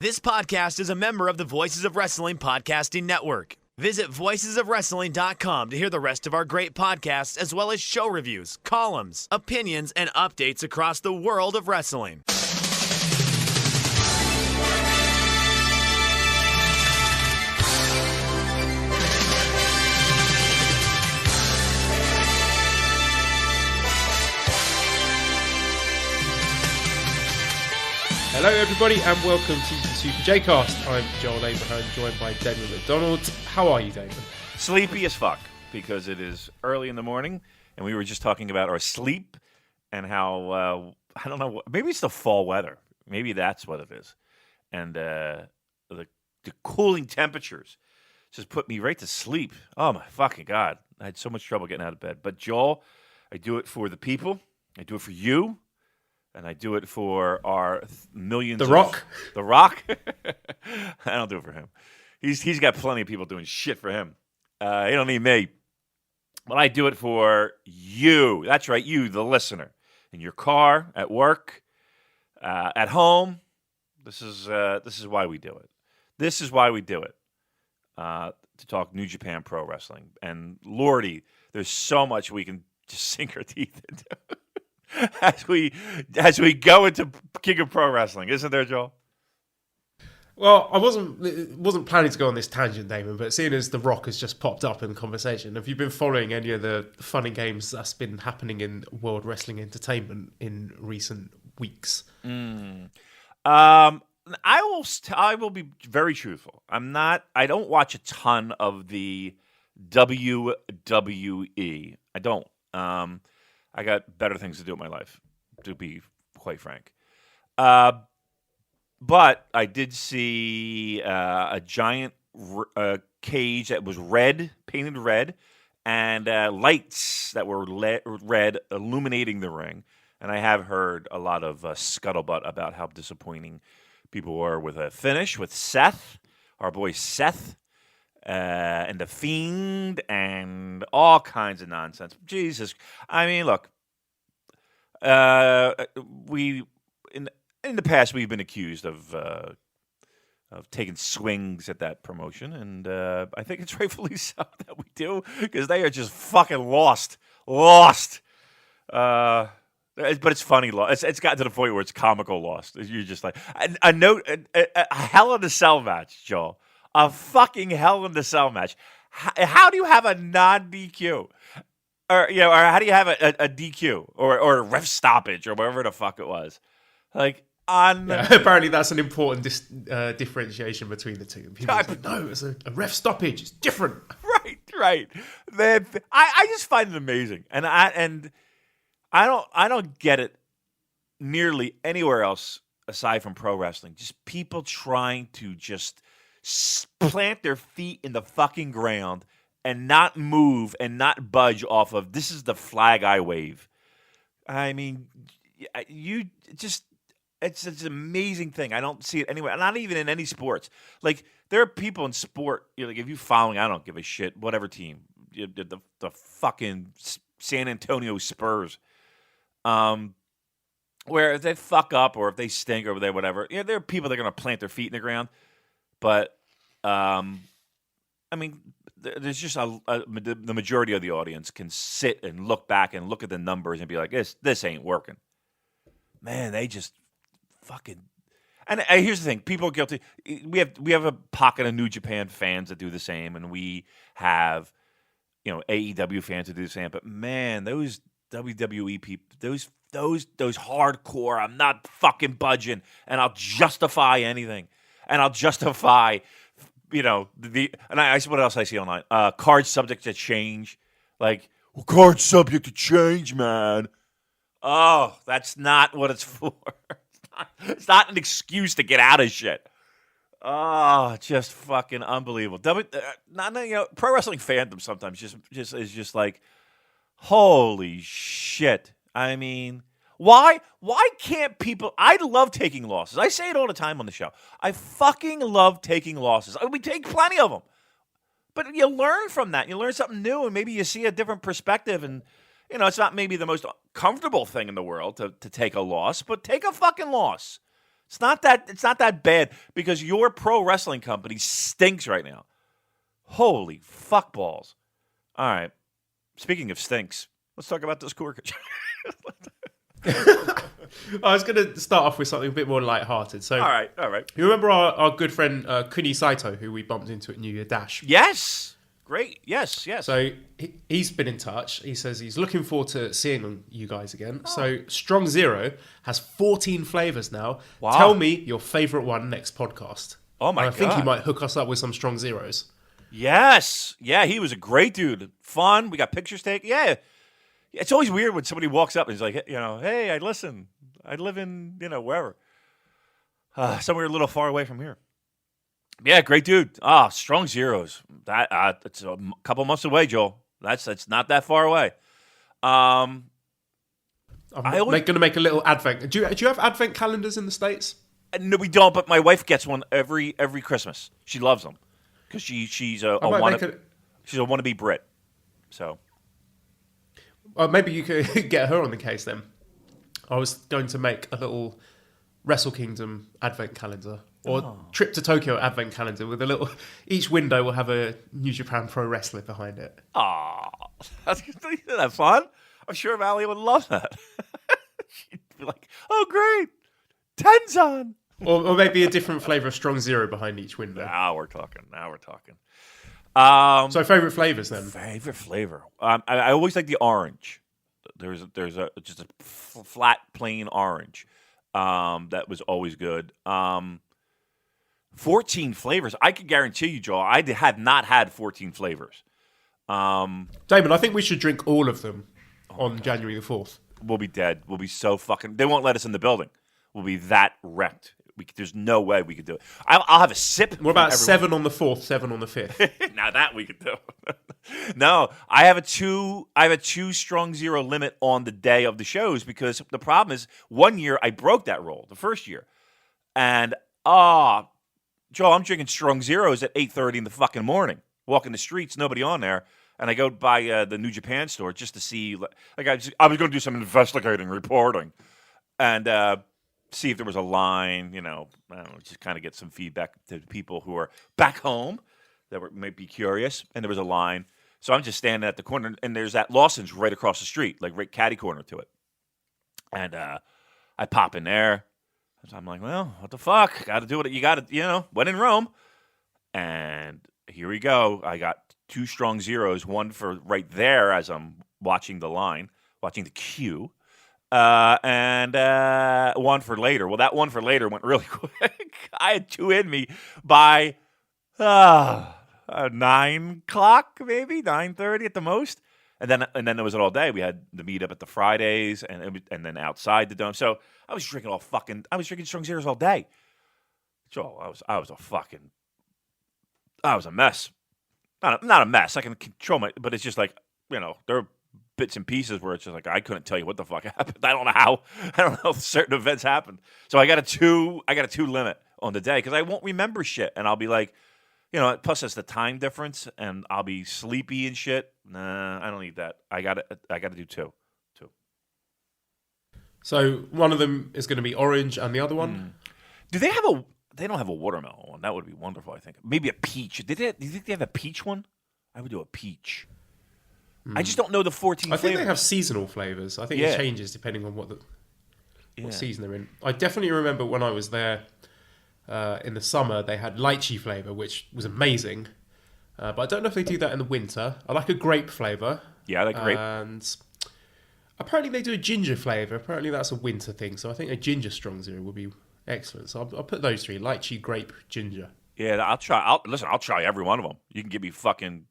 This podcast is a member of the Voices of Wrestling Podcasting Network. Visit voicesofwrestling.com to hear the rest of our great podcasts, as well as show reviews, columns, opinions, and updates across the world of wrestling. Hello everybody and welcome to the Super J-Cast. I'm Joel Abraham, joined by Damien McDonald. How are you, Damien? Sleepy as fuck, because it is early in the morning, and we were just talking about our sleep and how, I don't know, maybe it's the fall weather. Maybe that's what it is. And the cooling temperatures just put me right to sleep. Oh my fucking God. I had so much trouble getting out of bed. But Joel, I do it for the people. I do it for you. And I do it for our millions. The Rock. The Rock. I don't do it for him. He's got plenty of people doing shit for him. He don't need me. But I do it for you. That's right, you, the listener, in your car, at work, at home. This is why we do it. This is why we do it. To talk New Japan Pro Wrestling. And Lordy, there's so much we can just sink our teeth into. As we go into King of Pro Wrestling, isn't there, Joel? Well, I wasn't planning to go on this tangent, Damon, but seeing as The Rock has just popped up in the conversation, have you been following any of the fun and games that's been happening in World Wrestling Entertainment in recent weeks? I will be very truthful. I don't watch a ton of the WWE. I don't. I got better things to do in my life, to be quite frank. But I did see a giant cage that was painted red, and lights that were red illuminating the ring. And I have heard a lot of scuttlebutt about how disappointing people were with a finish with Seth, our boy Seth. And the Fiend, and all kinds of nonsense. Jesus, I mean, look, we in the past we've been accused of taking swings at that promotion, and I think it's rightfully so that we do, because they are just fucking lost. But it's funny lost. It's gotten to the point where it's comical lost. You're just like a Hell in a Cell match, Joel. A fucking Hell in the Cell match. How do you have a non-DQ? Or how do you have a DQ? Or a ref stoppage, or whatever the fuck it was? Apparently that's an important differentiation between the two. People say, no, it's a ref stoppage. It's different. Right. Man, I just find it amazing. And I don't get it nearly anywhere else aside from pro wrestling. Just people trying to just plant their feet in the fucking ground and not move and not budge off of, this is the flag I wave. I mean, it's an amazing thing. I don't see it anywhere, not even in any sports. Like, there are people in sport, like, if you're following, I don't give a shit, whatever team, the fucking San Antonio Spurs, where if they fuck up or if they stink or whatever, there are people that are going to plant their feet in the ground. But, I mean, there's just the majority of the audience can sit and look back and look at the numbers and be like, this ain't working. Man, they just fucking. And here's the thing: people are guilty. We have a pocket of New Japan fans that do the same, and we have, AEW fans that do the same. But man, those WWE people, those hardcore, I'm not fucking budging, and I'll justify anything. And I'll justify, what else I see online? Cards subject to change. Like, well, cards subject to change, man. Oh, that's not what it's for. It's not an excuse to get out of shit. Oh, just fucking unbelievable. Pro wrestling fandom sometimes is just like, holy shit. I mean, Why can't people... I love taking losses. I say it all the time on the show. I fucking love taking losses. We take plenty of them. But you learn from that. You learn something new, and maybe you see a different perspective. And, it's not maybe the most comfortable thing in the world to take a loss, but take a fucking loss. It's not that bad because your pro wrestling company stinks right now. Holy fuck balls. All right. Speaking of stinks, let's talk about this Corkage. I was going to start off with something a bit more lighthearted. So, All right. you remember our good friend Kuni Saito, who we bumped into at New Year Dash? Yes. Great. Yes. So he's been in touch. He says he's looking forward to seeing you guys again. So Strong Zero has 14 flavors now. Wow. Tell me your favorite one next podcast. Oh my And I think he God. might hook us up with some Strong Zeros. Yes. Yeah, he was a great dude. Fun. We got pictures taken. Yeah. It's always weird when somebody walks up and he's like, hey, I listen. I live in, wherever. Somewhere a little far away from here. Yeah, great dude. Strong Zeros. That it's a couple months away, Joel. That's not that far away. I'm going to make a little advent. Do you have advent calendars in the States? No, we don't. But my wife gets one every Christmas. She loves them because she's a wannabe Brit. So maybe you could get her on the case then. I was going to make a little Wrestle Kingdom advent calendar or Trip to Tokyo advent calendar with a little. Each window will have a New Japan Pro Wrestler behind it. That's that fun. I'm sure Valley would love that. She'd be like, "Oh, great, Tenzan." Or maybe a different flavor of Strong Zero behind each window. Now we're talking. So favorite flavors then? Favorite flavor. I always like the orange. There's just a flat plain orange. That was always good. 14 flavors. I can guarantee you, Joel, I had not had 14 flavors. Damon, I think we should drink all of them on January the 4th. We'll be dead. We'll be so fucking. They won't let us in the building. We'll be that wrecked. There's no way we could do it. I'll have a sip. What about 7 on the 4th, 7 on the 5th? Now that we could do. No, I have a two Strong Zero limit on the day of the shows because the problem is one year I broke that rule, the first year. And Joel, I'm drinking Strong Zeros at 8:30 in the fucking morning. Walking the streets, nobody on there. And I go by the New Japan store just to see, I was going to do some investigating reporting. And see if there was a line, I don't know, just kind of get some feedback to people who are back home that might be curious. And there was a line. So I'm just standing at the corner, and there's that Lawson's right across the street, like right catty corner to it. And I pop in there. So I'm like, well, what the fuck? Got to do it. You got to, when in Rome. And here we go. I got 2 Strong Zeros, one for right there as I'm watching the line, watching the queue. And one for later. Well, that one for later went really quick. I had 2 in me by 9 o'clock, maybe 9:30 at the most. And then it was all day. We had the meetup at the Fridays, and then outside the dome. So I was drinking Strong Zeros all day. So I was a mess. Not a mess. I can control but it's just like there are bits and pieces where it's just like I couldn't tell you what the fuck happened. I don't know how certain events happened. So I got a 2 limit on the day because I won't remember shit, and I'll be like, plus it's the time difference, and I'll be sleepy and shit. Nah, I don't need that. I got to do 2. So one of them is going to be orange, and the other one. Do they have They don't have a watermelon one. That would be wonderful. I think maybe a peach. Do you think they have a peach one? I would do a peach. I just don't know the 14 I think flavors. they have seasonal flavors. I think it changes depending on what season they're in. I definitely remember when I was there in the summer, they had lychee flavor, which was amazing. But I don't know if they do that in the winter. I like a grape flavor. Yeah, I like grape. And apparently they do a ginger flavor. Apparently that's a winter thing. So I think a ginger Strong Zero would be excellent. So I'll put those 3: lychee, grape, ginger. Yeah, I'll try. I'll try every one of them. You can give me fucking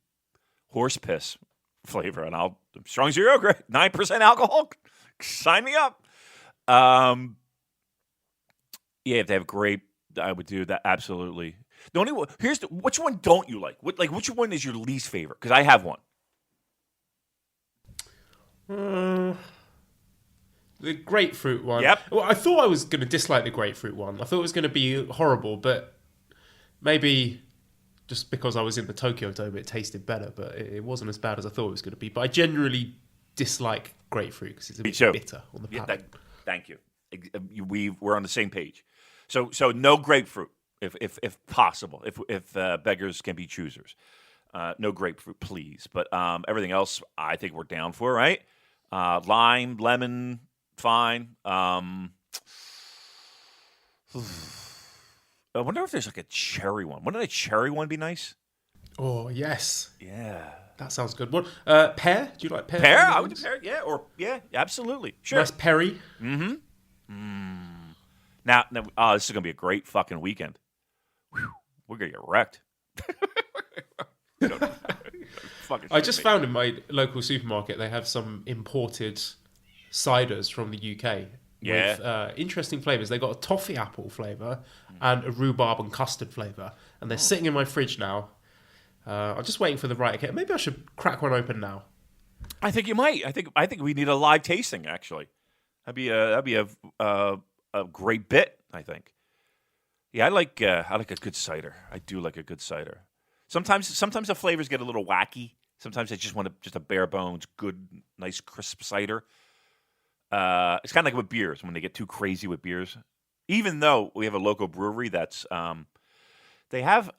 horse piss flavor, and I'll Strong Zero, great, 9% alcohol. Sign me up. Yeah, if they have grape, I would do that absolutely. The only which one don't you like? Which one is your least favorite? Because I have one. The grapefruit one. Yep. Well, I thought I was going to dislike the grapefruit one. I thought it was going to be horrible, but maybe just because I was in the Tokyo Dome, it tasted better, but it wasn't as bad as I thought it was going to be. But I generally dislike grapefruit because it's a bit bitter on the palate. Thank you. We're on the same page. So no grapefruit, if possible, if beggars can be choosers. No grapefruit, please. But everything else, I think we're down for, right? Lime, lemon, fine. I wonder if there's like a cherry one. Wouldn't a cherry one be nice? Oh, yes. Yeah. That sounds good. What? Pear? Do you like pear? Pear? I would do pear. Yeah, absolutely. Sure. Nice perry. Now, this is gonna be a great fucking weekend. Whew, we're gonna get wrecked. I just found in my local supermarket they have some imported ciders from the UK with interesting flavors. They got a toffee apple flavor and a rhubarb and custard flavor, and they're sitting in my fridge now. I'm just waiting for the right occasion. Maybe I should crack one open now. I think you might. I think we need a live tasting. Actually, that'd be a great bit. I think. Yeah, I like a good cider. I do like a good cider. Sometimes the flavors get a little wacky. Sometimes I just want just a bare bones, good, nice, crisp cider. It's kind of like with beers when they get too crazy with beers. Even though we have a local brewery that's they have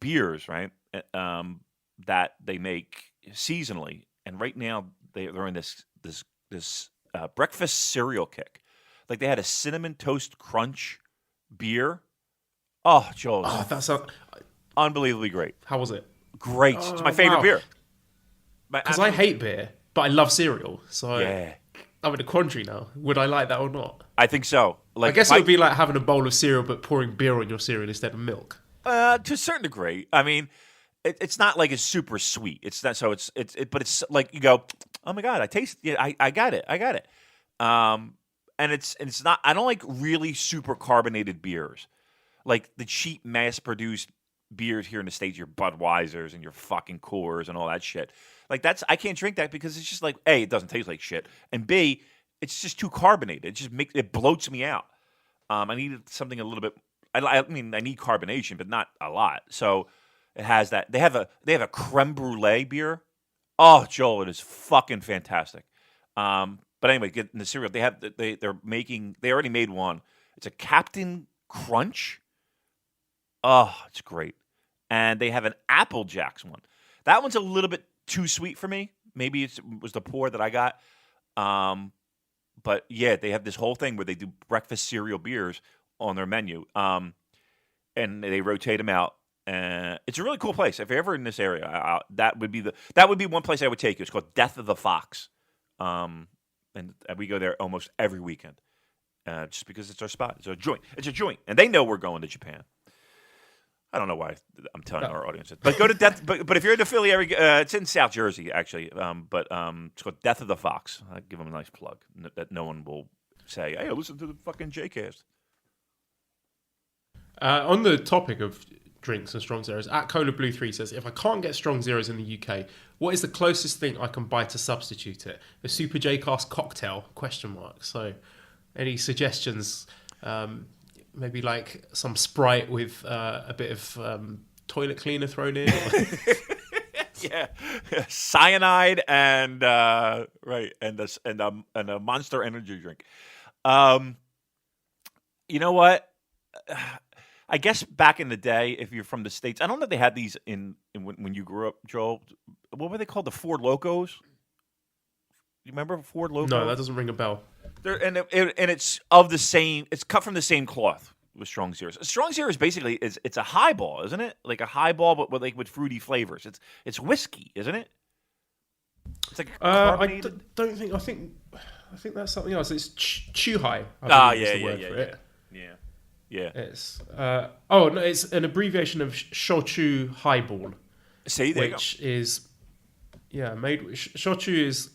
beers, right? That they make seasonally, and right now they're in this breakfast cereal kick. Like they had a cinnamon toast crunch beer. Oh, Joel, That's unbelievably great. how was it? Great, it's my favorite wow. beer. Because I hate beer, but I love cereal. So Yeah, I'm in a quandary now. Would I like that or not? I think so. Like, I guess it would be like having a bowl of cereal but pouring beer on your cereal instead of milk. to a certain degree. I mean, it's not like it's super sweet. It's not so. But it's like you go, oh my god, I taste. Yeah, I got it. And it's not. I don't like really super carbonated beers, like the cheap mass-produced beers here in the States. Your Budweisers and your fucking Coors and all that shit. Like I can't drink that because it's just like A, it doesn't taste like shit, and B, it's just too carbonated. It just it bloats me out. I needed something a little bit. I mean, I need carbonation, but not a lot. So it has that. They have a creme brulee beer. Oh, Joel, it is fucking fantastic. But anyway, getting the cereal. They already made one. It's a Captain Crunch. Oh, it's great. And they have an Apple Jacks one. That one's a little bit too sweet for me. Maybe it was the pour that I got. But yeah, they have this whole thing where they do breakfast cereal beers on their menu. And they rotate them out. It's a really cool place. If you're ever in this area, that would be one place I would take you. It's called Death of the Fox. And we go there almost every weekend. Just because it's our spot. It's a joint. And they know we're going to Japan. I don't know why I'm telling our audience it. But go to Death. But if you're in the Philly area, it's in South Jersey actually. But it's called Death of the Fox. I give them a nice plug that no one will say, "Hey, listen to the fucking JCast." On the topic of drinks and strong zeros, at Cola Blue 3 says, if I can't get strong zeros in the UK, what is the closest thing I can buy to substitute it? A Super J-Cast cocktail? ? So, any suggestions? Maybe like some Sprite with a bit of toilet cleaner thrown in. Yeah, cyanide and right, and a Monster Energy drink. You know what? I guess back in the day, if you're from the States, I don't know if they had these in when you grew up, Joel. What were they called? The Four Locos. You remember Four Locos? No, that doesn't ring a bell. And it's of the same. It's cut from the same cloth with Strong Zeros. Strong Zeros basically it's a highball, isn't it? Like a highball, but with fruity flavors. It's whiskey, isn't it? It's like carbonated. don't think. I think that's something else. It's Chuhai. Yeah. It's no, it's an abbreviation of Shochu Highball. See, there which is Shochu is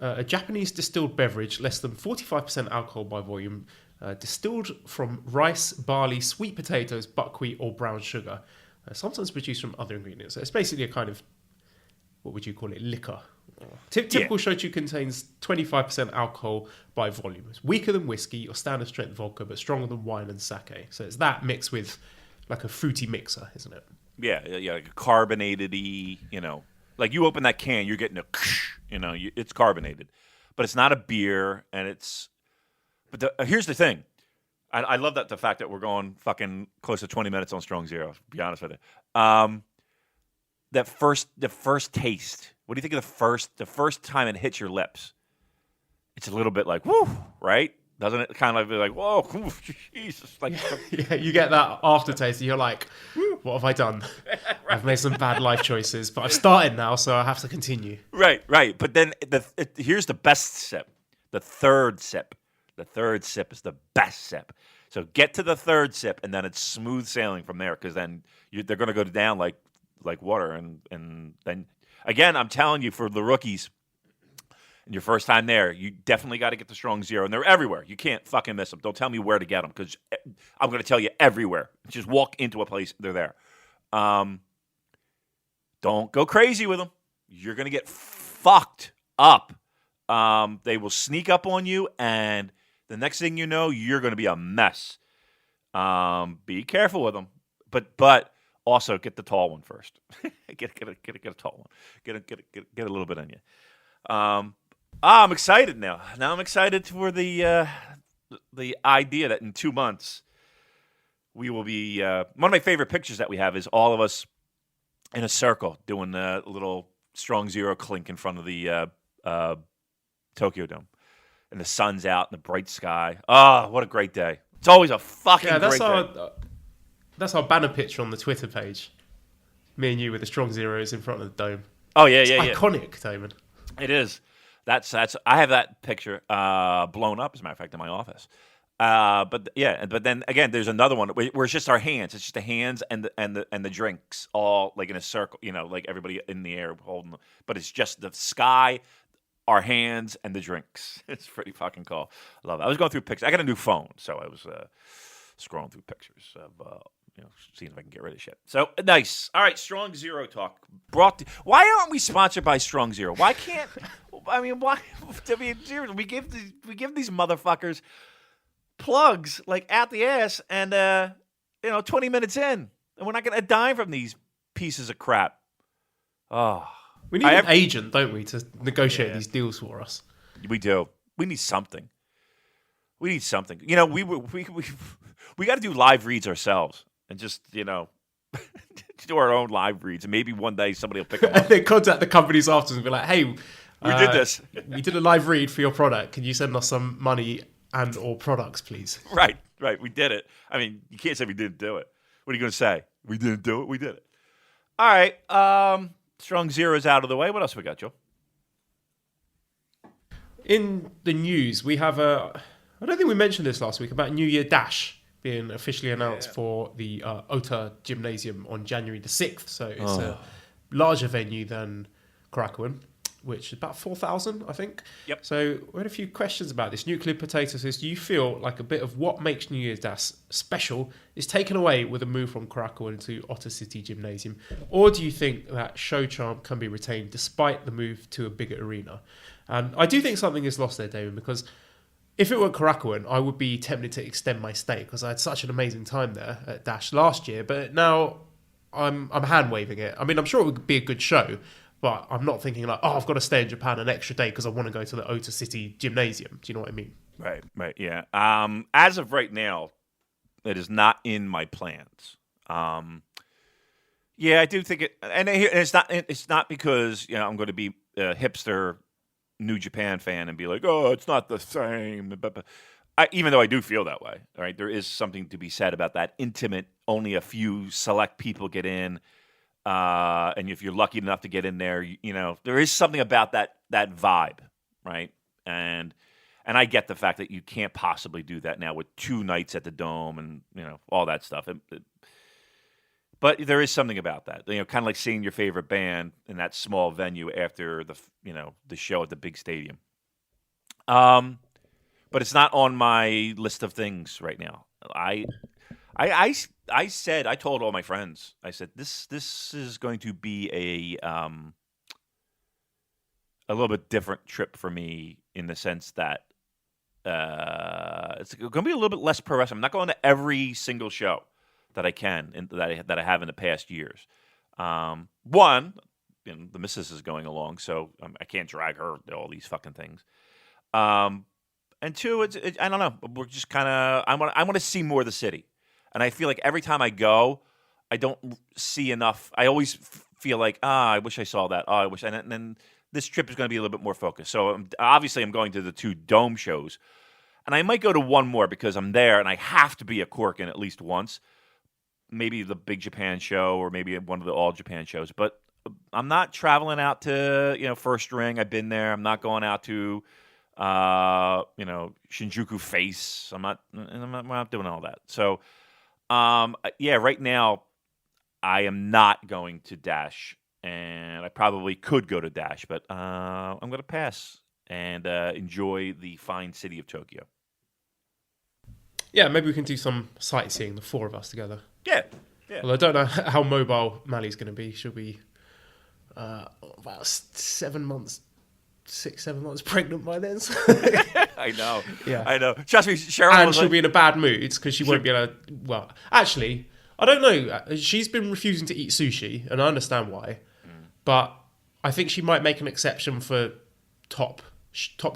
a Japanese distilled beverage, less than 45% alcohol by volume, distilled from rice, barley, sweet potatoes, buckwheat, or brown sugar. Sometimes produced from other ingredients. So it's basically a kind of, what would you call it, liquor. Typical shochu contains 25% alcohol by volume. It's weaker than whiskey or standard strength vodka, but stronger than wine and sake. So it's that mixed with like a fruity mixer, isn't it? Yeah, like a carbonated-y, like you open that can, you're getting it's carbonated, but it's not a beer, and it's. But here's the thing, I love the fact that we're going fucking close to 20 minutes on Strong Zero. To be honest with you. The first taste. What do you think of the first time it hits your lips? It's a little bit like woo, right? Doesn't it kind of be like whoa, whew, Jesus? Like Yeah, you get that aftertaste, and you're like, "What have I done? I've made some bad life choices, but I've started now, so I have to continue." right. But then here's the best sip, the third sip. The third sip is the best sip. So get to the third sip, and then it's smooth sailing from there, because then they're going to go down like water, and then again, I'm telling you, for the rookies. And your first time there, you definitely got to get the Strong Zero. And they're everywhere. You can't fucking miss them. Don't tell me where to get them, because I'm going to tell you everywhere. Just walk into a place, they're there. Don't go crazy with them. You're going to get fucked up. They will sneak up on you, and the next thing you know, you're going to be a mess. Be careful with them. But also get the tall one first. get a tall one. Get a little bit on you. I'm excited now. Now I'm excited for the idea that in 2 months we will be. One of my favorite pictures that we have is all of us in a circle doing a little Strong Zero clink in front of the Tokyo Dome, and the sun's out in the bright sky. Oh, what a great day! It's always a fucking great day. That's our banner picture on the Twitter page. Me and you with the Strong Zeros in front of the dome. Oh yeah, It's yeah. iconic, Damon. It is. That's. I have that picture blown up, as a matter of fact, in my office. But then again, there's another one where it's just our hands. It's just the hands and the drinks all like in a circle. Like everybody in the air holding them. But it's just the sky, our hands, and the drinks. It's pretty fucking cool. I love it. I was going through pictures. I got a new phone, so I was scrolling through pictures of seeing if I can get rid of shit. So nice. All right, Strong Zero talk. Why aren't we sponsored by Strong Zero? Why can't? I mean, why? I mean, we give these motherfuckers plugs like out the ass, and 20 minutes in, and we're not getting a dime from these pieces of crap. Oh, We need an agent, don't we, to negotiate these deals for us? We do. We need something. We need something. We got to do live reads ourselves. And just, do our own live reads. And maybe one day somebody will pick them up. And then contact the companies afterwards and be like, hey, we did this. We did a live read for your product. Can you send us some money and or products, please? Right. We did it. I mean, you can't say we didn't do it. What are you going to say? We didn't do it? We did it. All right. Strong Zero's out of the way. What else we got, Joe? In the news, we have I don't think we mentioned this last week, about New Year Dash being officially announced for the Ota Gymnasium on January the 6th. So it's a larger venue than Korakuen, which is about 4,000, I think. Yep. So we had a few questions about this. Nuclear Potato says, do you feel like a bit of what makes New Year's Dash special is taken away with a move from Korakuen to Ota City Gymnasium? Or do you think that show charm can be retained despite the move to a bigger arena? And I do think something is lost there, Damon, because if it were Korakuen, I would be tempted to extend my stay because I had such an amazing time there at Dash last year. But now I'm hand waving it. I mean, I'm sure it would be a good show, but I'm not thinking like, I've got to stay in Japan an extra day because I want to go to the Ota City Gymnasium. Do you know what I mean? Right, yeah. As of right now, it is not in my plans. Yeah, I do think it, and it's not because I'm going to be a hipster New Japan fan and be like, oh, it's not the same. But even though I do feel that way, right? There is something to be said about that intimate. Only a few select people get in, and if you're lucky enough to get in there, there is something about that vibe, right? And I get the fact that you can't possibly do that now with 2 nights at the Dome and all that stuff. But there is something about that, kind of like seeing your favorite band in that small venue after the show at the big stadium. But it's not on my list of things right now. I told all my friends, I said this is going to be a little bit different trip for me in the sense that it's going to be a little bit less pro wrestling. I'm not going to every single show that I can and that I have in the past years. One, the missus is going along, so I can't drag her to all these fucking things. And And two, I don't know. We're just kind of. I want to see more of the city, and I feel like every time I go, I don't see enough. I always feel like, I wish I saw that. Oh, I wish. And then this trip is going to be a little bit more focused. So obviously, I'm going to the 2 Dome shows, and I might go to one more because I'm there, and I have to be a Corkin at least once. Maybe the Big Japan show, or maybe one of the All Japan shows. But I'm not traveling out to First Ring. I've been there. I'm not going out to Shinjuku Face. I'm not doing all that. So, right now I am not going to Dash, and I probably could go to Dash, but I'm going to pass and enjoy the fine city of Tokyo. Yeah, maybe we can do some sightseeing, the 4 of us together. Yeah. Well, I don't know how mobile Mali's going to be. She'll be about 7 months. 6-7 months pregnant by then. I know. Yeah. I know. Trust me, Cheryl. And she'll be in a bad mood because she won't be able to. Well, actually, I don't know. She's been refusing to eat sushi, and I understand why. But I think she might make an exception for top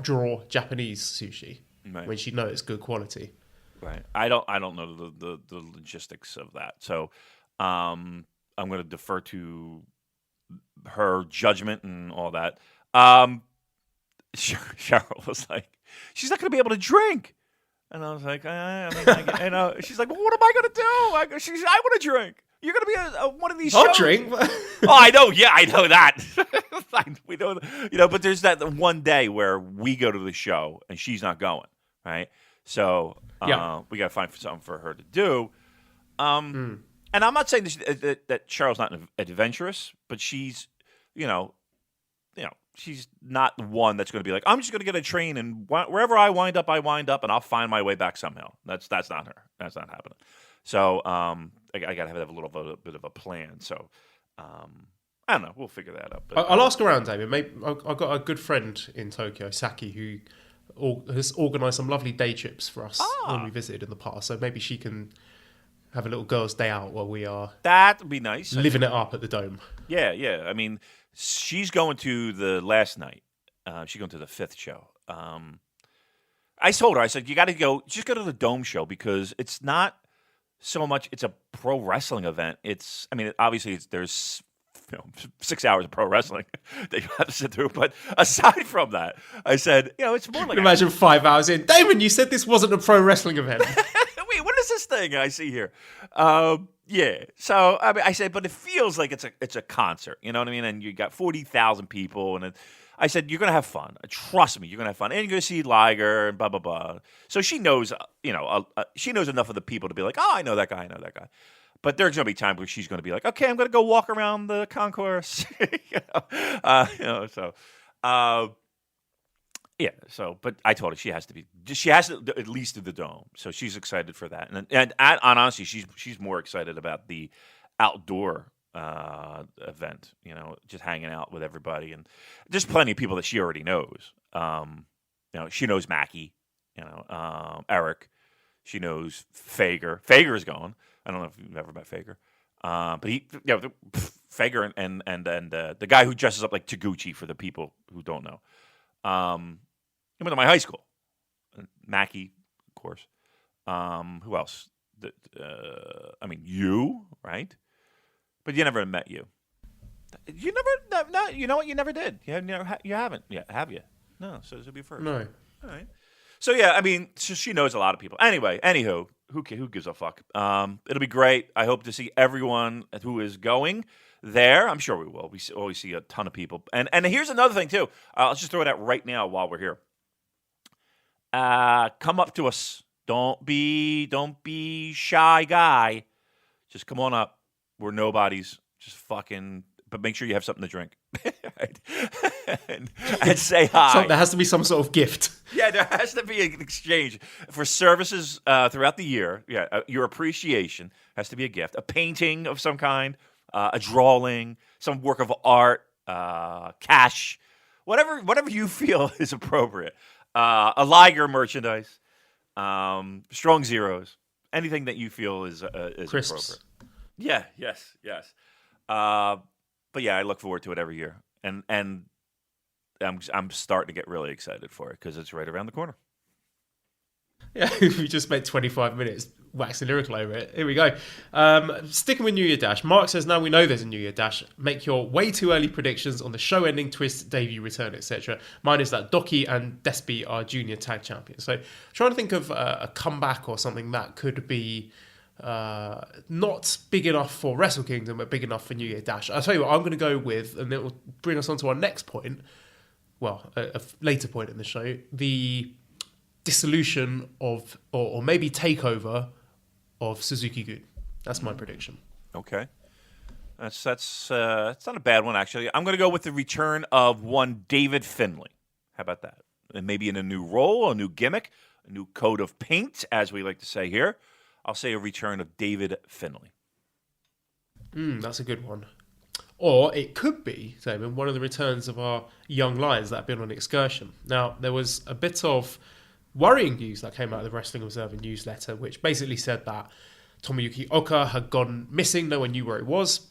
drawer Japanese sushi when she knows it's good quality. Right. I don't know the logistics of that. So I'm going to defer to her judgment and all that. Cheryl was like, she's not going to be able to drink. And I was like, she's like, well, what am I going to do? I want to drink. You're going to be one of these shows. I'll drink. I know. Yeah, I know that. We know, but there's that one day where we go to the show and she's not going, right? So we got to find something for her to do. And I'm not saying that Cheryl's not adventurous, but she's, she's not the one that's going to be like, I'm just going to get a train and wherever I wind up, and I'll find my way back somehow. That's not her. That's not happening. So I got to have a little bit of a plan. So I don't know. We'll figure that out. But, I'll ask around, David. Maybe I've got a good friend in Tokyo, Saki, who has organised some lovely day trips for us when we visited in the past. So maybe she can have a little girls' day out while we are that would be nice. Living it up at the Dome. Yeah. I mean, she's going to the last night. She's going to the 5th show. I told her, I said, you got to go, just go to the Dome show because it's not so much, it's a pro wrestling event. Obviously there's 6 hours of pro wrestling that you have to sit through. But aside from that, I said, it's more like... Imagine 5 hours in. Damon, you said this wasn't a pro wrestling event. Wait, what is this thing I see here? Yeah. So I said, but it feels like it's a concert. You know what I mean? And you got 40,000 people, and I said, you're gonna have fun. Trust me, you're gonna have fun, and you're gonna see Liger and blah blah blah. So she knows, she knows enough of the people to be like, oh, I know that guy. But there's gonna be times where she's gonna be like, okay, I'm gonna go walk around the concourse. Yeah. So, but I told her she has to at least do the Dome. So she's excited for that. And honestly, she's more excited about the outdoor event. Just hanging out with everybody, and there's plenty of people that she already knows. She knows Mackie. Eric. She knows Fager. Fager is going. I don't know if you've ever met Fager. But Fager and the guy who dresses up like Taguchi for the people who don't know. He went to my high school. Mackie, of course. Who else? You, right? But you never met you. You never. No, you know what? You never did. You haven't yet, have you? No. So this will be first. No. All right. So yeah, she knows a lot of people. Anyway, anywho, who gives a fuck? It'll be great. I hope to see everyone who is going there. I'm sure we will. We always see a ton of people. And here's another thing too. Let's just throw it out right now while we're here. Come up to us. Don't be shy guy. Just come on up. We're nobodies. Just fucking. But make sure you have something to drink. and say hi. There has to be some sort of gift. Yeah, there has to be an exchange for services throughout the year. Yeah, your appreciation has to be a gift. A painting of some kind, a drawing, some work of art, cash, whatever you feel is appropriate. A Liger merchandise, strong zeros, anything that you feel is Crisps. appropriate. Yeah, yes. But yeah, I look forward to it every year, and I'm starting to get really excited for it because it's right around the corner. Yeah, we just spent 25 minutes waxing lyrical over it. Here we go. Sticking with New Year Dash. Mark says, now we know there's a New Year Dash. Make your way too early predictions on the show-ending twist, debut, return, etc. Mine is that Doki and Despy are junior tag champions. So trying to think of a comeback or something that could be not big enough for Wrestle Kingdom, but big enough for New Year Dash. I'll tell you what I'm going to go with, and it will bring us on to our next point. Well, a later point in the show. The dissolution of, or maybe takeover of Suzuki Gun. That's my prediction. Okay. That's not a bad one, actually. I'm going to go with the return of one David Finlay. How about that? And maybe in a new role, a new gimmick, a new coat of paint, as we like to say here. I'll say a return of David Finlay. That's a good one. Or it could be, Damon, one of the returns of our young lions that have been on excursion. Now, there was a bit of worrying news that came out of the Wrestling Observer newsletter, which basically said that Tomoyuki Oka had gone missing. No one knew where he was.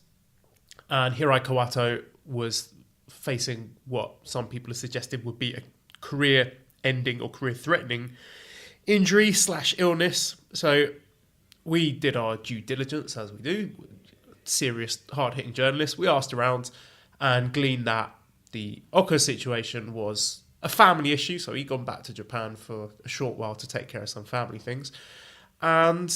And Hirai Kawato was facing what some people have suggested would be a career-ending or career-threatening injury / illness. So we did our due diligence, as we do. Serious, hard-hitting journalists. We asked around and gleaned that the Oka situation was a family issue, so he'd gone back to Japan for a short while to take care of some family things. And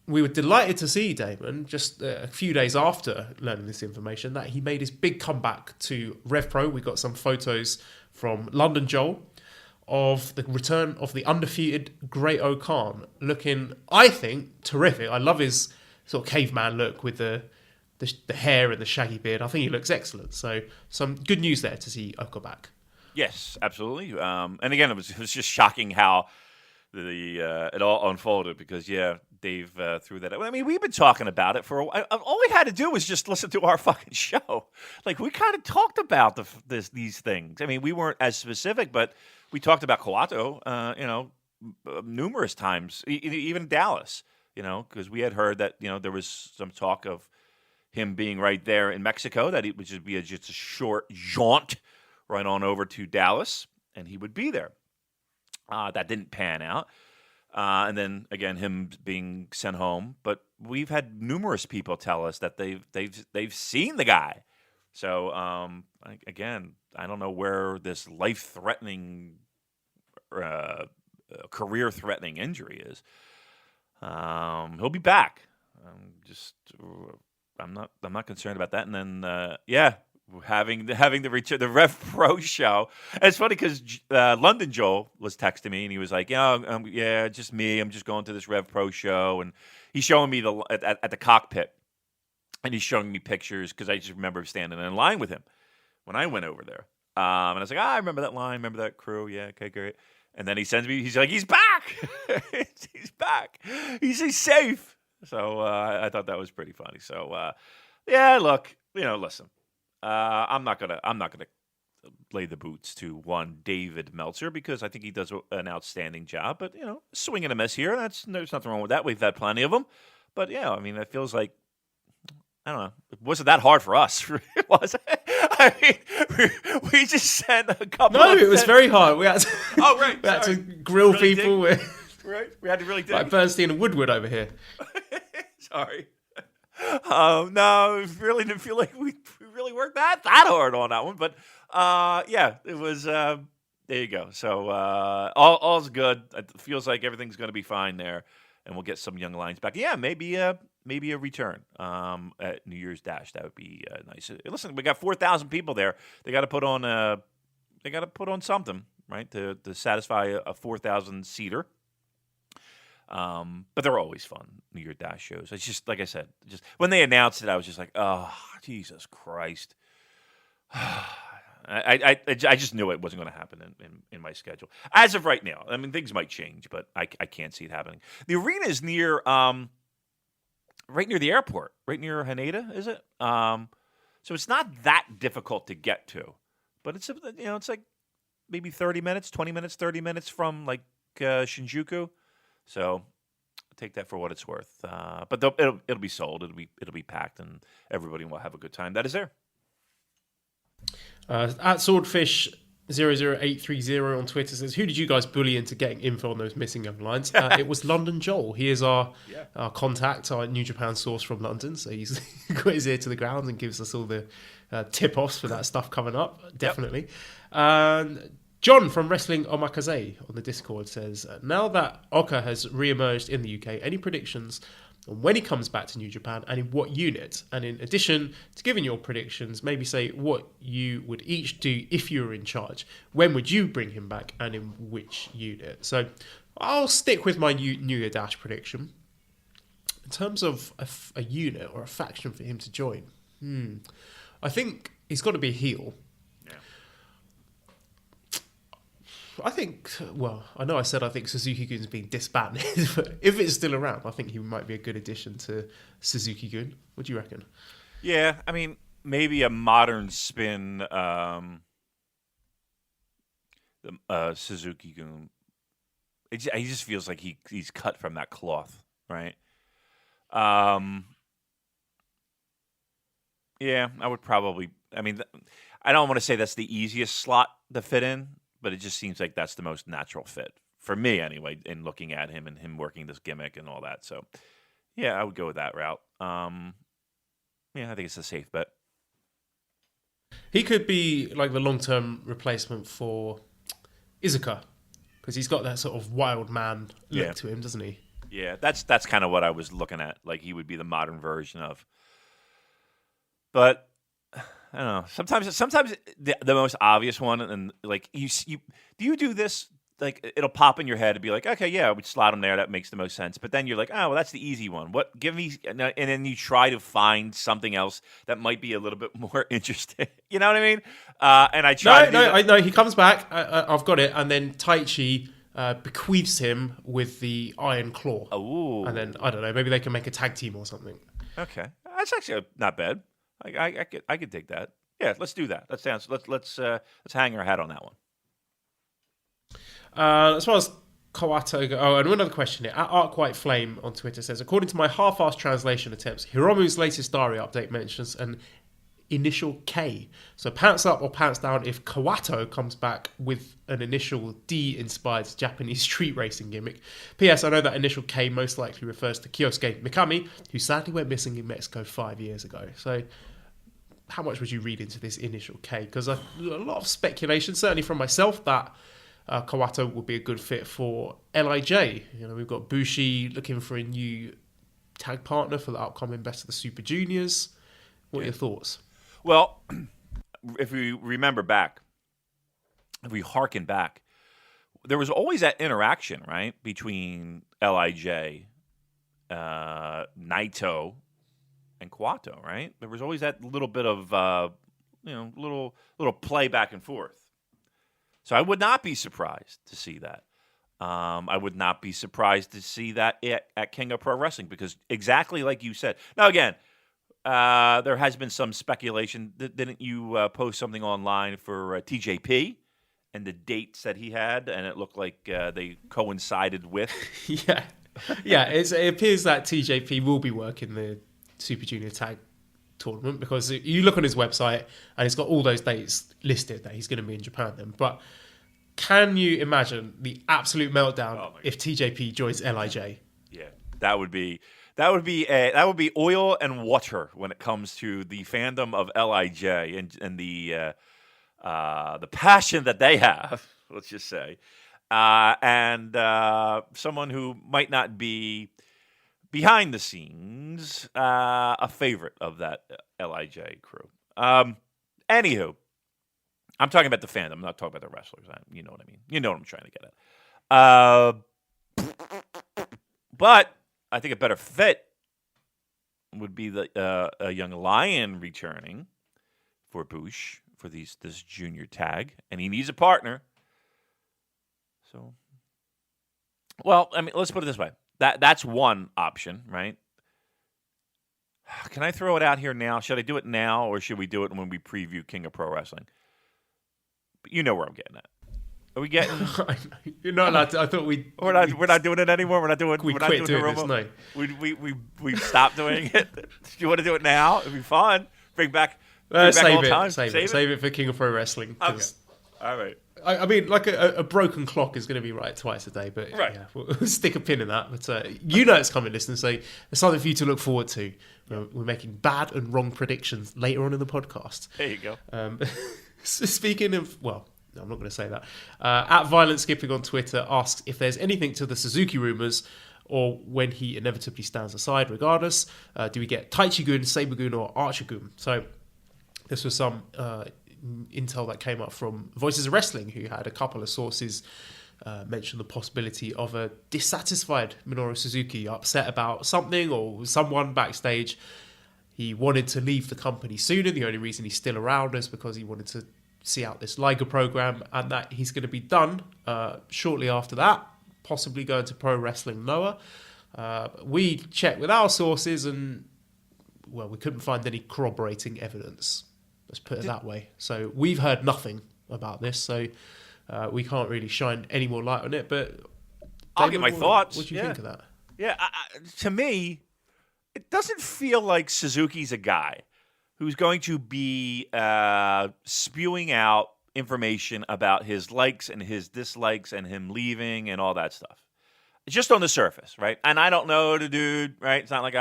we were delighted to see, Damon, just a few days after learning this information, that he made his big comeback to Rev Pro. We got some photos from London Joel of the return of the undefeated Great O'Khan, looking, I think, terrific. I love his sort of caveman look with the hair and the shaggy beard. I think he looks excellent. So some good news there to see Oka back. Yes, absolutely. And again, it was just shocking how it all unfolded because, Dave threw that out. I mean, we've been talking about it for a while. All we had to do was just listen to our fucking show. Like, we kind of talked about these things. I mean, we weren't as specific, but we talked about Kawato, numerous times, even Dallas, because we had heard that, there was some talk of him being right there in Mexico, that it would just be just a short jaunt right on over to Dallas, and he would be there. That didn't pan out. And then, again, him being sent home. But we've had numerous people tell us that they've seen the guy. So, again, I don't know where this life-threatening, career-threatening injury is. He'll be back. I'm not concerned about that. And then, having the Rev Pro show. And it's funny because London Joel was texting me and he was like, just me. I'm just going to this Rev Pro show. And he's showing me at the cockpit. And he's showing me pictures because I just remember standing in line with him when I went over there. And I was like, I remember that line, remember that crew. Yeah, okay, great. And then he sends me, he's like, he's back. He's back. He's safe. So I thought that was pretty funny. So, look, listen. I'm not gonna lay the boots to one David Meltzer because I think he does an outstanding job. But swing and a miss here. There's nothing wrong with that. We've had plenty of them. But I mean, it feels like I don't know. It wasn't that hard for us, was it? I mean, we just sent a couple. No, it was very hard. We had to. We had to grill really people with. Right, we had to really dig. Like Bernstein and Woodward over here. Sorry. No, it really didn't feel like we really worked that hard on that one. But it was. There you go. So all's good. It feels like everything's going to be fine there, and we'll get some young lions back. Yeah, maybe a return at New Year's Dash. That would be nice. Listen, we got 4,000 people there. They got to put on something, right, to satisfy a 4,000 seater. But they're always fun, New Year's Dash shows. It's just, like I said, just when they announced it, I was just like, oh, Jesus Christ. I just knew it wasn't going to happen in my schedule. As of right now, I mean, things might change, but I can't see it happening. The arena is near, right near the airport, right near Haneda, is it? So it's not that difficult to get to, but it's it's like maybe 30 minutes, 20 minutes, 30 minutes from like Shinjuku. So take that for what it's worth. But it'll be sold. It'll be packed, and everybody will have a good time. That is there. At Swordfish 00830 on Twitter says, who did you guys bully into getting info on those missing young lions? It was London Joel. He is our contact, our New Japan source from London. So he's got his ear to the ground and gives us all the tip-offs for that stuff coming up. Definitely. John from Wrestling Omakaze on the Discord says, now that Oka has re-emerged in the UK, any predictions on when he comes back to New Japan and in what unit? And in addition to giving your predictions, maybe say what you would each do if you were in charge. When would you bring him back and in which unit? So I'll stick with my New Year Dash prediction. In terms of a unit or a faction for him to join, I think he's got to be a heel. I think, well, I know I said I think Suzuki-gun's been disbanded, but if it's still around, I think he might be a good addition to Suzuki-gun. What do you reckon? Yeah, I mean, maybe a modern spin Suzuki-gun. He just feels like he's cut from that cloth, right? Yeah, I would probably, I mean, I don't want to say that's the easiest slot to fit in, but it just seems like that's the most natural fit for me anyway, in looking at him and him working this gimmick and all that. So, yeah, I would go with that route. Yeah, I think it's a safe bet. He could be like the long-term replacement for Iizuka because he's got that sort of wild man look to him, doesn't he? Yeah, that's kind of what I was looking at. Like he would be the modern version of. But I don't know. Sometimes the most obvious one, and like you do you do this? Like it'll pop in your head and be like, okay, yeah, we'd slot him there. That makes the most sense. But then you're like, oh, well, that's the easy one. What? Give me, and then you try to find something else that might be a little bit more interesting. You know what I mean? And I try. No. He comes back. I've got it. And then Taichi bequeaths him with the Iron Claw. Ooh. And then I don't know. Maybe they can make a tag team or something. Okay, that's actually not bad. I could dig that. Yeah, let's do that. Let's hang our hat on that one. As far as Kawato go, and another question here. At Arkwhite Flame on Twitter says, according to my half-assed translation attempts, Hiromu's latest diary update mentions an initial K. So pants up or pants down if Kawato comes back with an initial D-inspired Japanese street racing gimmick. P.S. I know that initial K most likely refers to Kyosuke Mikami, who sadly went missing in Mexico 5 years ago. So how much would you read into this initial K? Because a lot of speculation, certainly from myself, that Kawato would be a good fit for LIJ. You know, we've got Bushi looking for a new tag partner for the upcoming Best of the Super Juniors. What are your thoughts? Well, if we remember back, if we harken back, there was always that interaction, right, between LIJ, Naito, and Kawato, right? There was always that little bit of, little play back and forth. So I would not be surprised to see that. I would not be surprised to see that at King of Pro Wrestling because exactly like you said. Now, again, there has been some speculation. Didn't you post something online for TJP and the dates that he had, and it looked like they coincided with? Yeah. It appears that TJP will be working the Super Junior Tag Tournament because you look on his website and it's got all those dates listed that he's going to be in Japan then. But can you imagine the absolute meltdown if TJP joins LIJ? Yeah, that would be oil and water when it comes to the fandom of LIJ and the passion that they have. Let's just say, and someone who might not be behind the scenes a favorite of that LIJ crew. Anywho, I'm talking about the fandom. I'm not talking about the wrestlers. You know what I mean. You know what I'm trying to get at. But I think a better fit would be a young lion returning for Bush for this junior tag, and he needs a partner. So, well, I mean, let's put it this way: that's one option, right? Can I throw it out here now? Should I do it now, or should we do it when we preview King of Pro Wrestling? But you know where I'm getting at. Are we getting? You're not allowed to. I thought we're not doing it anymore. We're not doing. We we're quit not doing doing the this. Romo. We stopped doing it. Do you want to do it now? It'd be fun. Bring back save old times. Save it for King of Pro Wrestling. Okay. All right. I mean, like a broken clock is going to be right twice a day, but Right. yeah, we'll stick a pin in that. But it's coming, listeners, so there's something for you to look forward to. We're making bad and wrong predictions later on in the podcast. There you go. Speaking of, well, no, I'm not going to say that. At Violent Skipping on Twitter asks if there's anything to the Suzuki rumours or when he inevitably stands aside regardless. Do we get Taichi-gun, Saber-gun or Archer-gun? So this was some intel that came up from Voices of Wrestling, who had a couple of sources mention the possibility of a dissatisfied Minoru Suzuki, upset about something or someone backstage. He wanted to leave the company sooner. The only reason he's still around is because he wanted to see out this Liga program, and that he's going to be done shortly after that, possibly going to Pro Wrestling Noah. We checked with our sources and, well, we couldn't find any corroborating evidence. Let's put it that way. So we've heard nothing about this, so we can't really shine any more light on it. But I'll get my thoughts. What do you think of that? Yeah, to me, it doesn't feel like Suzuki's a guy who's going to be spewing out information about his likes and his dislikes and him leaving and all that stuff. It's just on the surface, right? And I don't know the dude, right? It's not like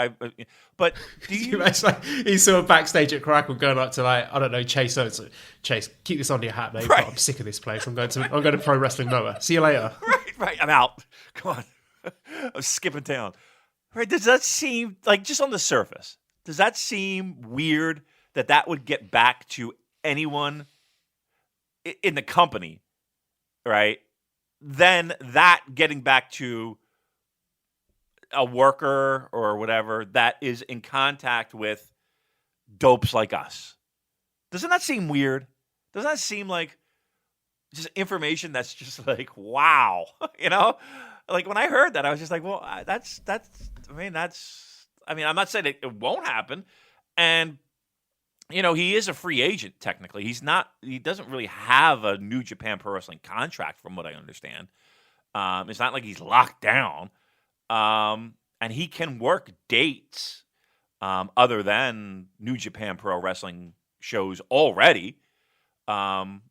but do you... It's like he's sort of backstage at Crackle going up to, like, I don't know, Chase Owens. Chase, keep this under your hat, mate. Right. I'm sick of this place. I'm going to Pro Wrestling Noah. See you later. Right, I'm out. Come on. I'm skipping town. Right, does that seem, like, just on the surface, does that seem weird that would get back to anyone in the company, right? Then that getting back to a worker or whatever that is in contact with dopes like us. Doesn't that seem weird? Doesn't that seem like just information that's just like, wow, you know? Like, when I heard that, I was just like, well, I'm not saying it won't happen. And, you know, he is a free agent, technically. He doesn't really have a New Japan Pro Wrestling contract, from what I understand. It's not like he's locked down. And he can work dates other than New Japan Pro Wrestling shows already. I'm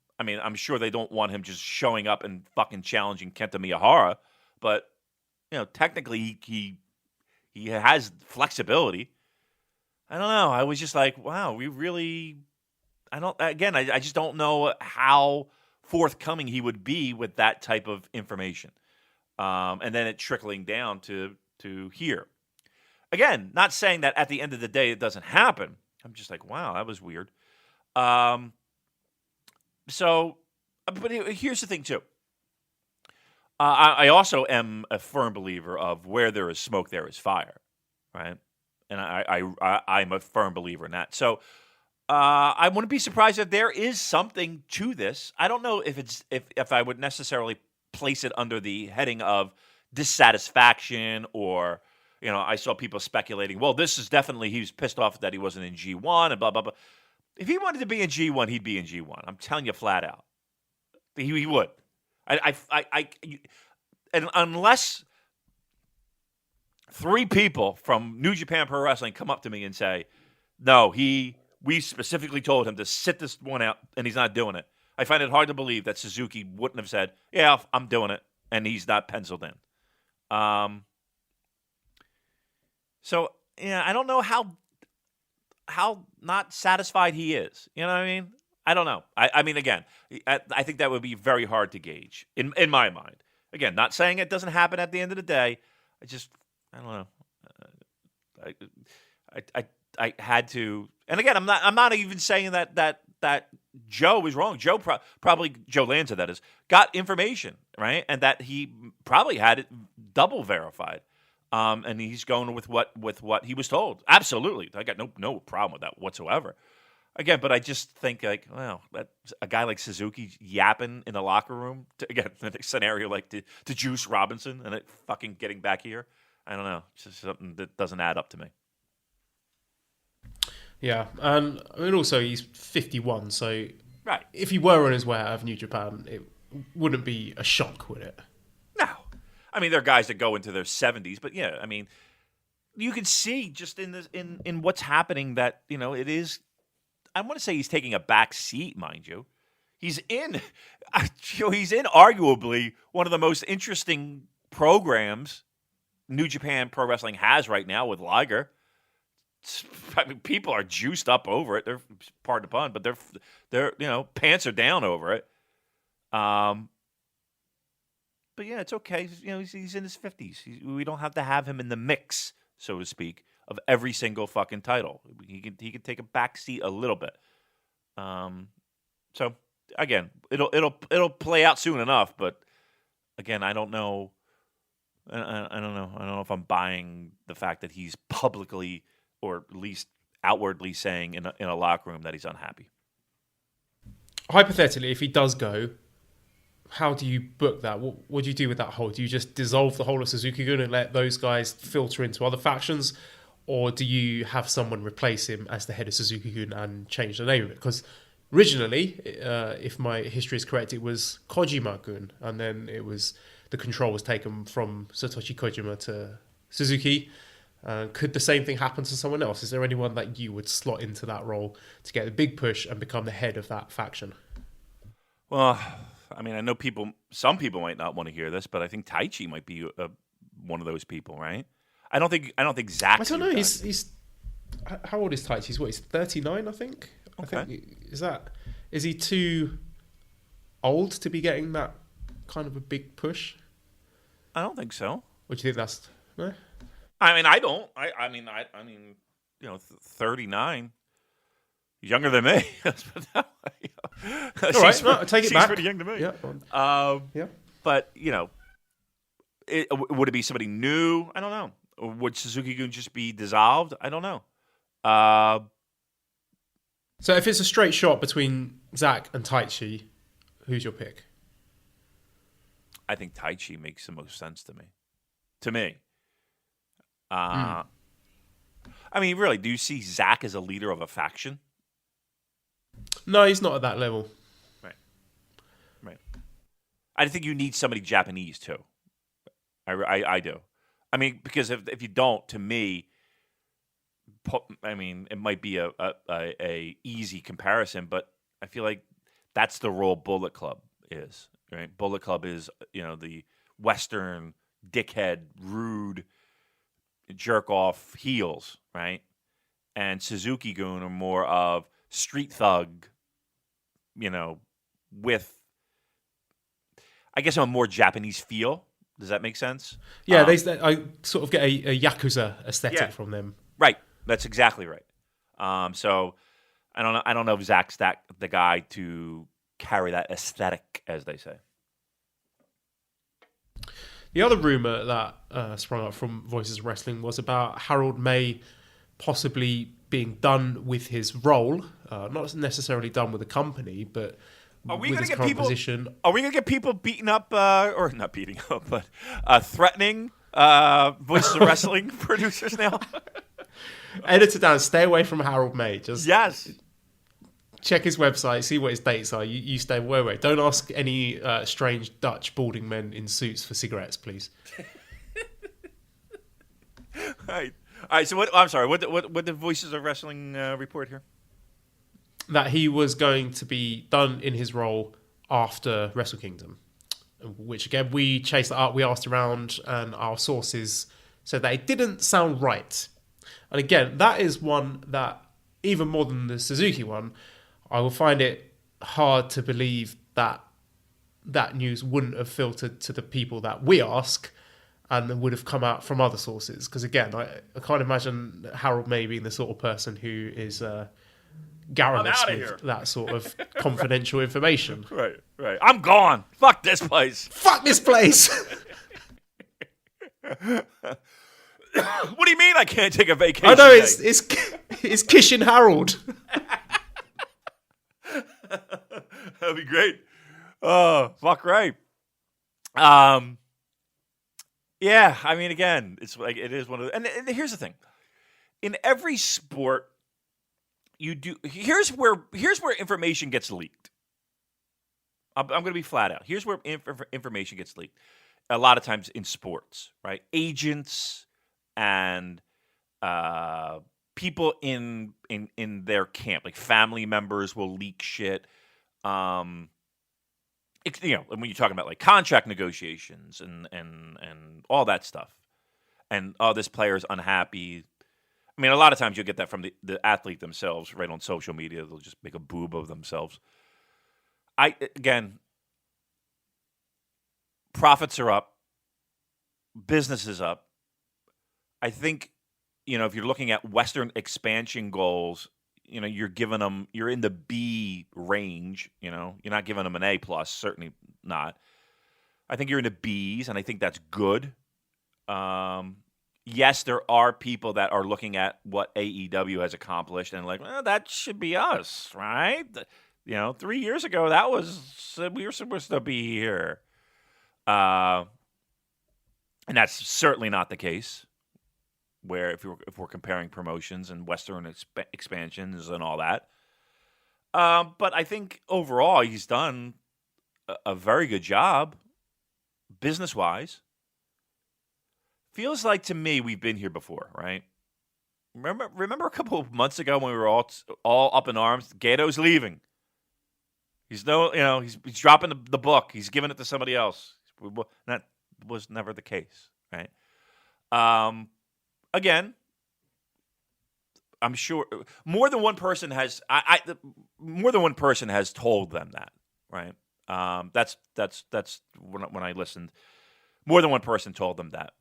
sure they don't want him just showing up and fucking challenging Kenta Miyahara, but, you know, technically he has flexibility. I don't know. I was just like, wow, I just don't know how forthcoming he would be with that type of information. And then it trickling down to here. Again, not saying that at the end of the day it doesn't happen. I'm just like, wow, that was weird. But here's the thing, too. I also am a firm believer of where there is smoke, there is fire, right? And I'm a firm believer in that. So I wouldn't be surprised if there is something to this. I don't know if I would necessarily place it under the heading of dissatisfaction, or, you know, I saw people speculating, well, this is definitely, he was pissed off that he wasn't in G1 and blah, blah, blah. If he wanted to be in G1, he'd be in G1. I'm telling you flat out. He would. And unless 3 people from New Japan Pro Wrestling come up to me and say, no, we specifically told him to sit this one out, and he's not doing it, I find it hard to believe that Suzuki wouldn't have said, yeah, I'm doing it, and he's not penciled in. So, yeah, I don't know how not satisfied he is. You know what I mean? I don't know. I mean, again, I think that would be very hard to gauge in my mind. Again, not saying it doesn't happen at the end of the day. I don't know. I had to, and again, I'm not even saying that Joe was wrong. Joe probably Joe Lanza, that is, got information, right, and that he probably had it double verified, and he's going with what he was told. Absolutely, I got no problem with that whatsoever. Again, but I just think, like, wow, that a guy like Suzuki yapping in the locker room, again, in a scenario like to Juice Robinson, and it fucking getting back here. I don't know. It's just something that doesn't add up to me. Yeah, and I mean, also he's 51, so right. If he were on his way out of New Japan, it wouldn't be a shock, would it? No. I mean, there are guys that go into their 70s, but yeah, I mean, you can see just in what's happening that, you know, it is, I want to say he's taking a back seat, mind you. he's in arguably one of the most interesting programs New Japan Pro Wrestling has right now with Liger. I mean, people are juiced up over it. They're, pardon the pun, but they're pants are down over it. But yeah, it's okay. He's in his 50s. We don't have to have him in the mix, so to speak, of every single fucking title. He can take a back seat a little bit. So again, it'll play out soon enough. But again, I don't know. I don't know. I don't know if I'm buying the fact that he's publicly, or at least outwardly, saying in a locker room that he's unhappy. Hypothetically, if he does go, how do you book that? What do you do with that hold? Do you just dissolve the whole of Suzuki-gun and let those guys filter into other factions? Or do you have someone replace him as the head of Suzuki-gun and change the name of it? Because originally, if my history is correct, it was Kojima-gun, and then the control was taken from Satoshi Kojima to Suzuki. Could the same thing happen to someone else? Is there anyone that you would slot into that role to get the big push and become the head of that faction? Well, I mean, I know some people might not want to hear this, but I think Taichi might be one of those people, right? I don't think Zach. I don't know. He's how old is Taichi? He's 39, I think. Okay. I think is he too old to be getting that kind of a big push? I don't think so. Or do you think that's no? I mean, I don't. I mean, 39. He's younger than me. Let's put it that way. All right, no, I take it back. She's pretty young to me. Yeah. Yeah. But would it be somebody new? I don't know. Or would Suzuki-gun just be dissolved? I don't know. So if it's a straight shot between Zack and Taichi, who's your pick? I think Taichi makes the most sense to me. I mean, really, do you see Zack as a leader of a faction? No, he's not at that level. Right. I think you need somebody Japanese too. I do. I mean, because if you don't, to me, I mean, it might be a easy comparison, but I feel like that's the role Bullet Club is. Right? Bullet Club is the Western dickhead, rude, jerk off heels, right? And Suzuki-gun are more of street thug, with, I guess, a more Japanese feel. Does that make sense? Yeah, I sort of get a Yakuza aesthetic from them. Right, that's exactly right. So I don't know if Zack's the guy to carry that aesthetic, as they say. The other rumor that sprung up from Voices of Wrestling was about Harold May possibly being done with his role, not necessarily done with the company, but with his current position. Are we going to get people beating up, or not beating up, but threatening Voices of Wrestling producers now? Editor Dan, stay away from Harold May. Just yes. Check his website, see what his dates are. You stay away. Don't ask any strange Dutch balding men in suits for cigarettes, please. All right. So what? I'm sorry. What did Voices of Wrestling report here? That he was going to be done in his role after Wrestle Kingdom, which again we chased that up. We asked around, and our sources said that it didn't sound right. And again, that is one that, even more than the Suzuki one, I will find it hard to believe that that news wouldn't have filtered to the people that we ask and would have come out from other sources. Because again, I can't imagine Harold May being the sort of person who is garrulous with that sort of confidential information. Right. I'm gone. Fuck this place. Fuck this place. What do you mean I can't take a vacation? I know it's Kishin Harold. That'd be great. Oh, fuck right. Yeah, I mean, again, it's like it is one of the, and here's the thing. In every sport, here's where information gets leaked. I'm going to be flat out. Here's where information gets leaked. A lot of times in sports, right? Agents and people in their camp, like family members will leak shit. When you're talking about like contract negotiations and all that stuff, and this player's unhappy. I mean, a lot of times you'll get that from the athlete themselves, right on social media. They'll just make a boob of themselves. Again, profits are up, business is up. I think, if you're looking at Western expansion goals, you're in the B range. You're not giving them an A plus, certainly not. I think you're in the Bs, and I think that's good. Yes, there are people that are looking at what AEW has accomplished and like, well, that should be us, right? 3 years ago, we were supposed to be here. And that's certainly not the case. Where if we're comparing promotions and Western expansions and all that, but I think overall he's done a very good job, business wise. Feels like to me we've been here before, right? Remember a couple of months ago when we were all up in arms? Gato's leaving. He's he's dropping the book. He's giving it to somebody else. That was never the case, right? Again, I'm sure more than one person has. More than one person has told them that, right? That's when I listened. More than one person told them that.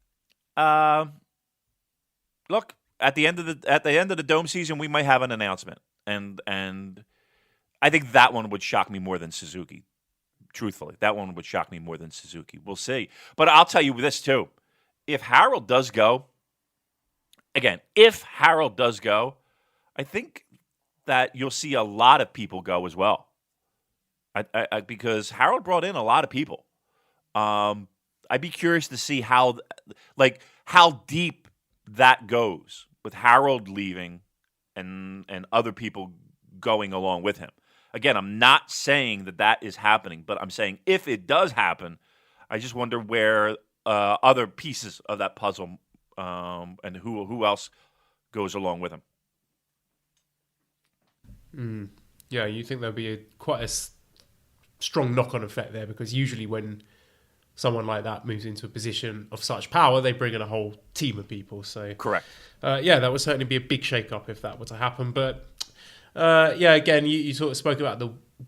Look, at the end of the Dome season, we might have an announcement, and I think that one would shock me more than Suzuki. Truthfully, that one would shock me more than Suzuki. We'll see. But I'll tell you this too: if Harold does go, I think that you'll see a lot of people go as well. Because Harold brought in a lot of people. I'd be curious to see how deep that goes with Harold leaving and other people going along with him. Again, I'm not saying that is happening, but I'm saying if it does happen, I just wonder where other pieces of that puzzle and who else goes along with him. Yeah, you think there'll be quite a strong knock-on effect there, because usually when someone like that moves into a position of such power, they bring in a whole team of people. So correct. That would certainly be a big shake-up if that were to happen. But again, you sort of spoke about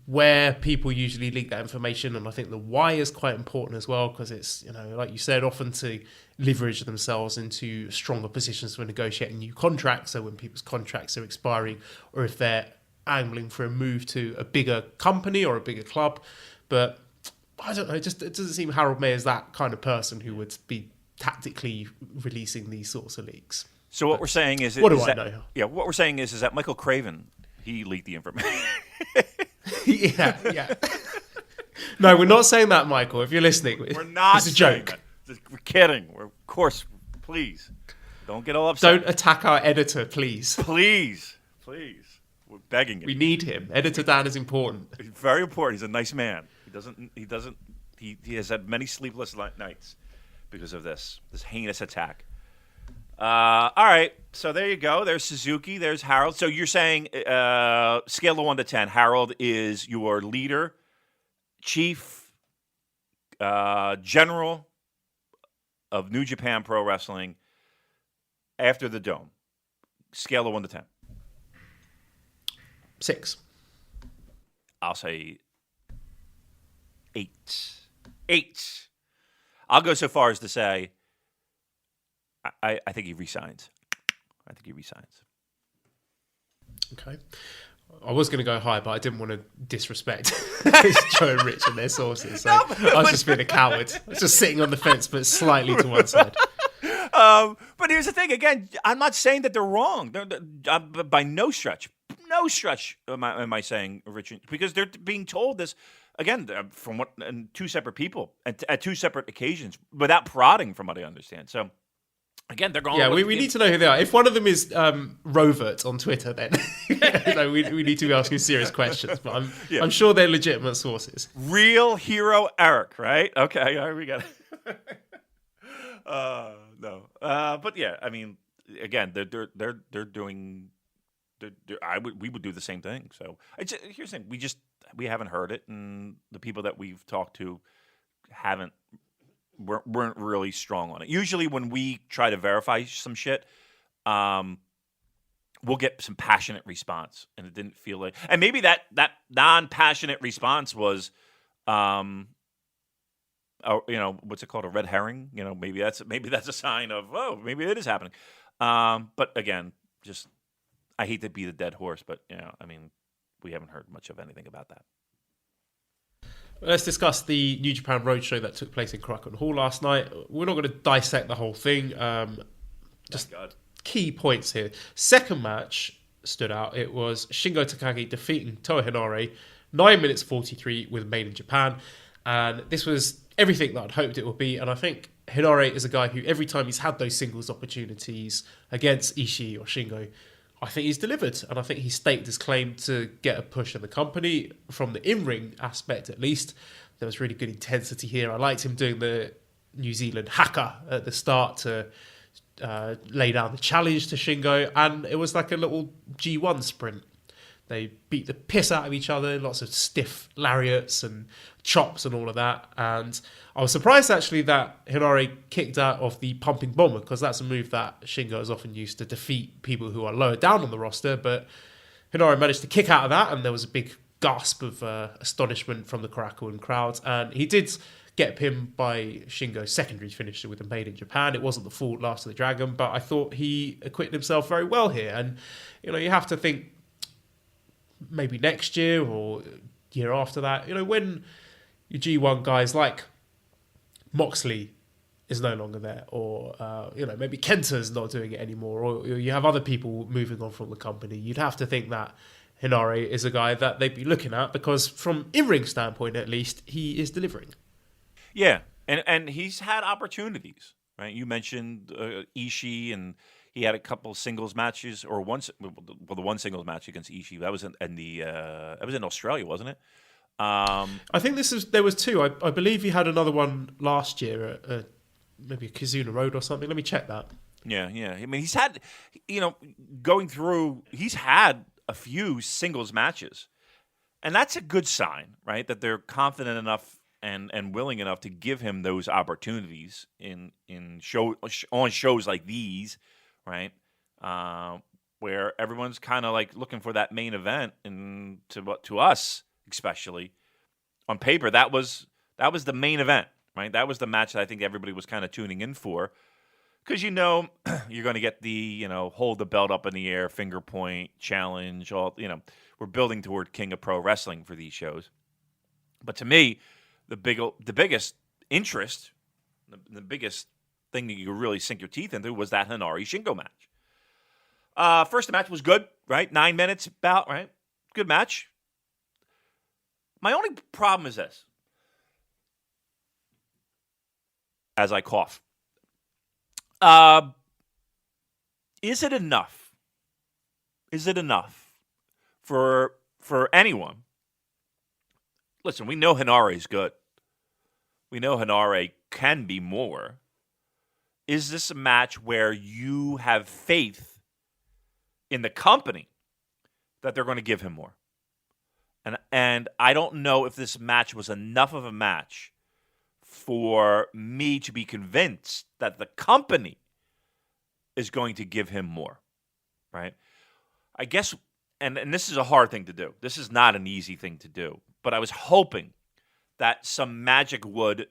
where people usually leak that information, and I think the why is quite important as well, because it's, like you said, often to leverage themselves into stronger positions for negotiating new contracts. So when people's contracts are expiring, or if they're angling for a move to a bigger company or a bigger club. But I don't know, it doesn't seem Harold May is that kind of person who would be tactically releasing these sorts of leaks. So what we're saying is... What do I know? Yeah, what we're saying is that Michael Craven, he leaked the information. Yeah. No, we're not saying that, Michael. If you're listening, we're not. It's a joke. We're kidding. Of course, please don't get all upset. Don't attack our editor, please. Please, we're begging you. We need him. Editor Dan is important. He's very important. He's a nice man. He has had many sleepless nights because of this heinous attack. All right, so there you go. There's Suzuki. There's Harold. So you're saying scale of 1 to 10. Harold is your leader, chief, general of New Japan Pro Wrestling after the Dome. Scale of 1 to 10. 6. I'll say 8. 8. I'll go so far as to say I think he resigns. Okay. I was going to go high, but I didn't want to disrespect Joe and Rich and their sources. So I was just being a coward. I was just sitting on the fence, but slightly to one side. But here's the thing. Again, I'm not saying that they're wrong. They're by no stretch. No stretch am I saying, Rich, because they're being told this, again, from two separate people at two separate occasions without prodding, from what I understand. So, again, they're going. Yeah, we need to know who they are. If one of them is Rovert on Twitter, then we need to be asking serious questions. But I'm sure they're legitimate sources. Real hero Eric, right? Okay, all right, we got it. No, but yeah, I mean, again, they're doing. We would do the same thing. So here's the thing: we haven't heard it, and the people that we've talked to weren't really strong on it. Usually, when we try to verify some shit, we'll get some passionate response, and it didn't feel like. And maybe that non-passionate response was, what's it called, a red herring? Maybe that's a sign of maybe it is happening. But again, just I hate to beat a dead horse, but we haven't heard much of anything about that. Let's discuss the New Japan Roadshow that took place in Korakuen Hall last night. We're not going to dissect the whole thing. Just key points here. Second match stood out. It was Shingo Takagi defeating Toa Henare, 9 minutes 43 with Made in Japan. And this was everything that I'd hoped it would be. And I think Henare is a guy who every time he's had those singles opportunities against Ishii or Shingo, I think he's delivered. And I think he staked his claim to get a push in the company from the in-ring aspect at least. There was really good intensity here. I liked him doing the New Zealand haka at the start to lay down the challenge to Shingo. And it was like a little G1 sprint. They beat the piss out of each other, lots of stiff lariats and chops and all of that. And I was surprised actually that Henare kicked out of the pumping bomber, because that's a move that Shingo is often used to defeat people who are lower down on the roster. But Henare managed to kick out of that, and there was a big gasp of astonishment from the Korakuen crowd. And he did get pinned by Shingo's secondary finisher with the Made in Japan. It wasn't the full Last of the Dragon, but I thought he acquitted himself very well here. And you have to think, maybe next year or year after that, when your G1 guys like Moxley is no longer there, or maybe Kenta's not doing it anymore, or you have other people moving on from the company, you'd have to think that Henare is a guy that they'd be looking at, because from in-ring standpoint at least, he is delivering. Yeah, and he's had opportunities, right? You mentioned Ishii, and he had a couple singles matches, or the one singles match against Ishii. That was that was in Australia, wasn't it? I think there was two. I believe he had another one last year at maybe Kizuna Road or something. Let me check that. Yeah. I mean, he's had, going through, he's had a few singles matches, and that's a good sign, right? That they're confident enough and willing enough to give him those opportunities on shows like these. Right, where everyone's kind of like looking for that main event, and to us especially, on paper that was the main event, right? That was the match that I think everybody was kind of tuning in for, because you're going to get the hold the belt up in the air, finger point challenge, all we're building toward King of Pro Wrestling for these shows. But to me, the biggest interest, the biggest thing that you could really sink your teeth into was that Henare Shingo match. First match was good, right? 9 minutes about, right? Good match. My only problem is this. As I cough. Is it enough? Is it enough for anyone? Listen, we know Henare is good. We know Henare can be more. Is this a match where you have faith in the company that they're going to give him more? And I don't know if this match was enough of a match for me to be convinced that the company is going to give him more, right? I guess, and this is a hard thing to do. This is not an easy thing to do. But I was hoping that some magic would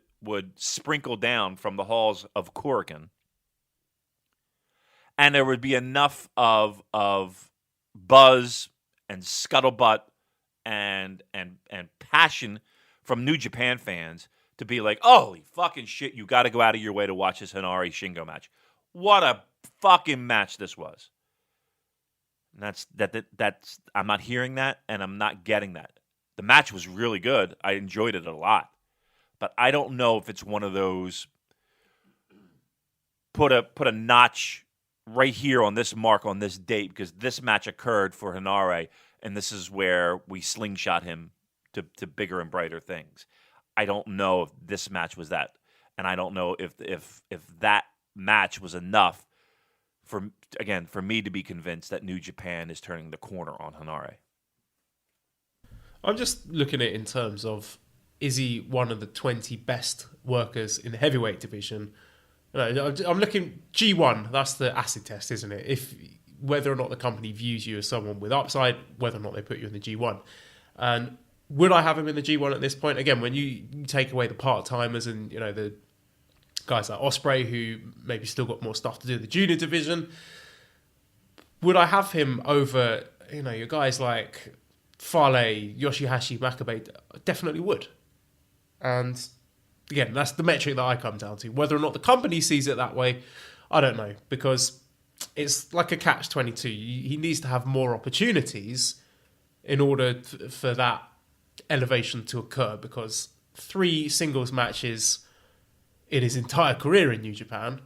sprinkle down from the halls of Korakuen, and there would be enough of buzz and scuttlebutt and passion from New Japan fans to be like, holy fucking shit, you got to go out of your way to watch this Henare Shingo match. What a fucking match this was. And that's I'm not hearing that, and I'm not getting that. The match was really good. I enjoyed it a lot. But I don't know if it's one of those put a notch right here on this mark on this date, because this match occurred for Henare, and this is where we slingshot him to bigger and brighter things. I don't know if this match was that, and I don't know if that match was enough for me to be convinced that New Japan is turning the corner on Henare. I'm just looking at it in terms of, is he one of the 20 best workers in the heavyweight division? No, I'm looking G1. That's the acid test, isn't it? If whether or not the company views you as someone with upside, whether or not they put you in the G1, and would I have him in the G1 at this point? Again, when you take away the part timers and the guys like Osprey who maybe still got more stuff to do in the junior division, would I have him over your guys like Fale, Yoshihashi, Makabe? Definitely would. And again, that's the metric that I come down to. Whether or not the company sees it that way, I don't know, because it's like a catch-22. He needs to have more opportunities in order for that elevation to occur, because 3 singles matches in his entire career in New Japan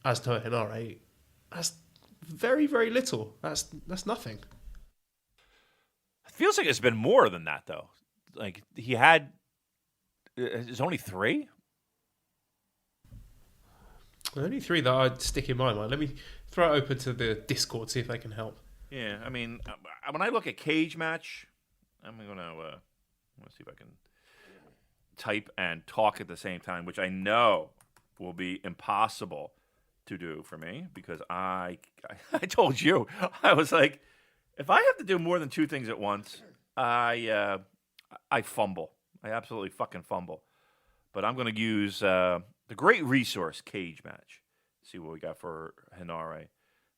as Toa Henare, that's very, very little. That's nothing. It feels like it's been more than that, though. Like, he had... There's only 3? Only 3 that I'd stick in my mind. Let me throw it open to the Discord, see if they can help. Yeah, I mean, when I look at cage match, I'm going to see if I can type and talk at the same time, which I know will be impossible to do for me, because I told you, I was like, if I have to do more than 2 things at once, I fumble. I absolutely fucking fumble. But I'm going to use the great resource cage match. See what we got for Henare.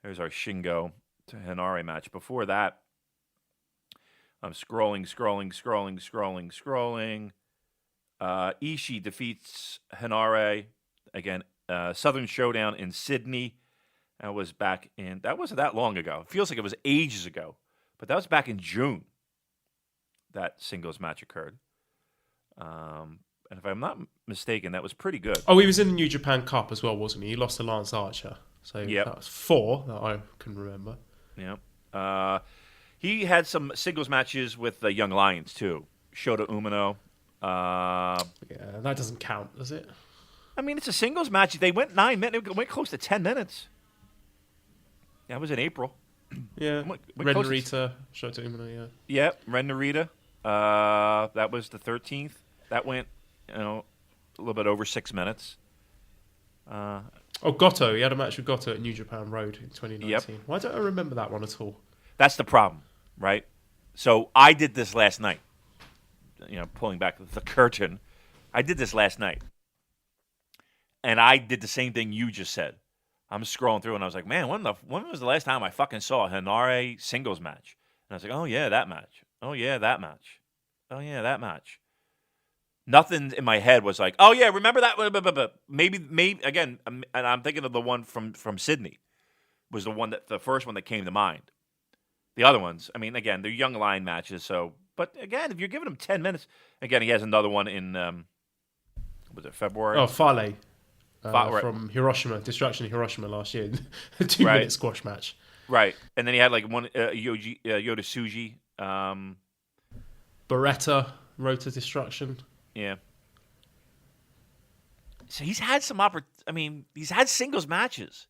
There's our Shingo to Henare match. Before that, I'm scrolling. Ishii defeats Henare. Again, Southern Showdown in Sydney. That wasn't that long ago. It feels like it was ages ago. But that was back in June. That singles match occurred. And if I'm not mistaken, that was pretty good. Oh, he was in the New Japan Cup as well, wasn't he? He lost to Lance Archer. So that was 4 that I can remember. Yeah. He had some singles matches with the Young Lions, too. Shota Umino. Yeah, that doesn't count, does it? I mean, it's a singles match. They went 9 minutes. It went close to 10 minutes. Yeah, it was in April. Yeah. Ren Narita, Shota Umino, yeah. Yeah, Ren Narita. That was the 13th. That went, a little bit over 6 minutes. Goto. He had a match with Goto at New Japan Road in 2019. Yep. Why don't I remember that one at all? That's the problem, right? So I did this last night. Pulling back the curtain. I did this last night. And I did the same thing you just said. I'm scrolling through and I was like, man, when was the last time I fucking saw a Henare singles match? And I was like, oh yeah, that match. Oh yeah, that match. Oh yeah, that match. Nothing in my head was like, oh yeah, remember that? Maybe again, and I'm thinking of the one from Sydney was the first one that came to mind. The other ones, I mean, again, they're young line matches. So, but again, if you're giving him 10 minutes, again, he has another one in was it February? Oh, Fale. Right. From Hiroshima, Destruction in Hiroshima last year, a 2-minute squash match. Right, and then he had like one Yoda Suji. Beretta, Road to Destruction. Yeah. So he's had some he's had singles matches.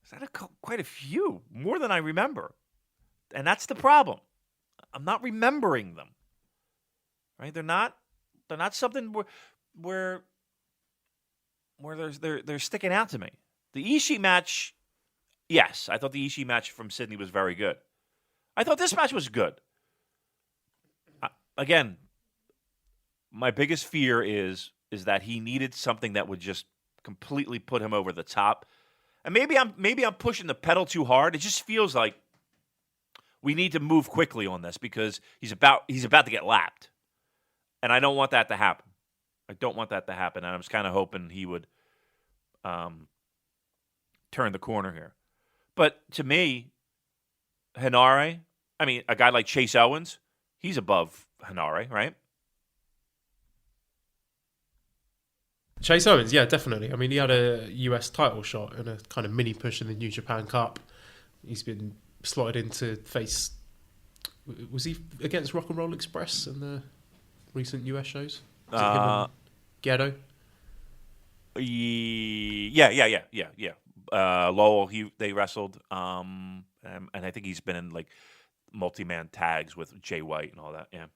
He's had quite a few, more than I remember, and that's the problem. I'm not remembering them. Right? They're not something where they're sticking out to me. The Ishii match, yes, I thought the Ishii match from Sydney was very good. I thought this match was good. Again, my biggest fear is that he needed something that would just completely put him over the top. And maybe I'm pushing the pedal too hard. It just feels like we need to move quickly on this because he's about to get lapped. And I don't want that to happen. And I was kind of hoping he would turn the corner here. But to me, Henare, a guy like Chase Owens, he's above Henare, right? Chase Owens, yeah, definitely. He had a US title shot and a kind of mini push in the New Japan Cup. He's been slotted in to face... Was he against Rock and Roll Express in the recent US shows? Ghetto? Yeah. Lowell, they wrestled. And I think he's been in like multi-man tags with Jay White and all that. Yeah.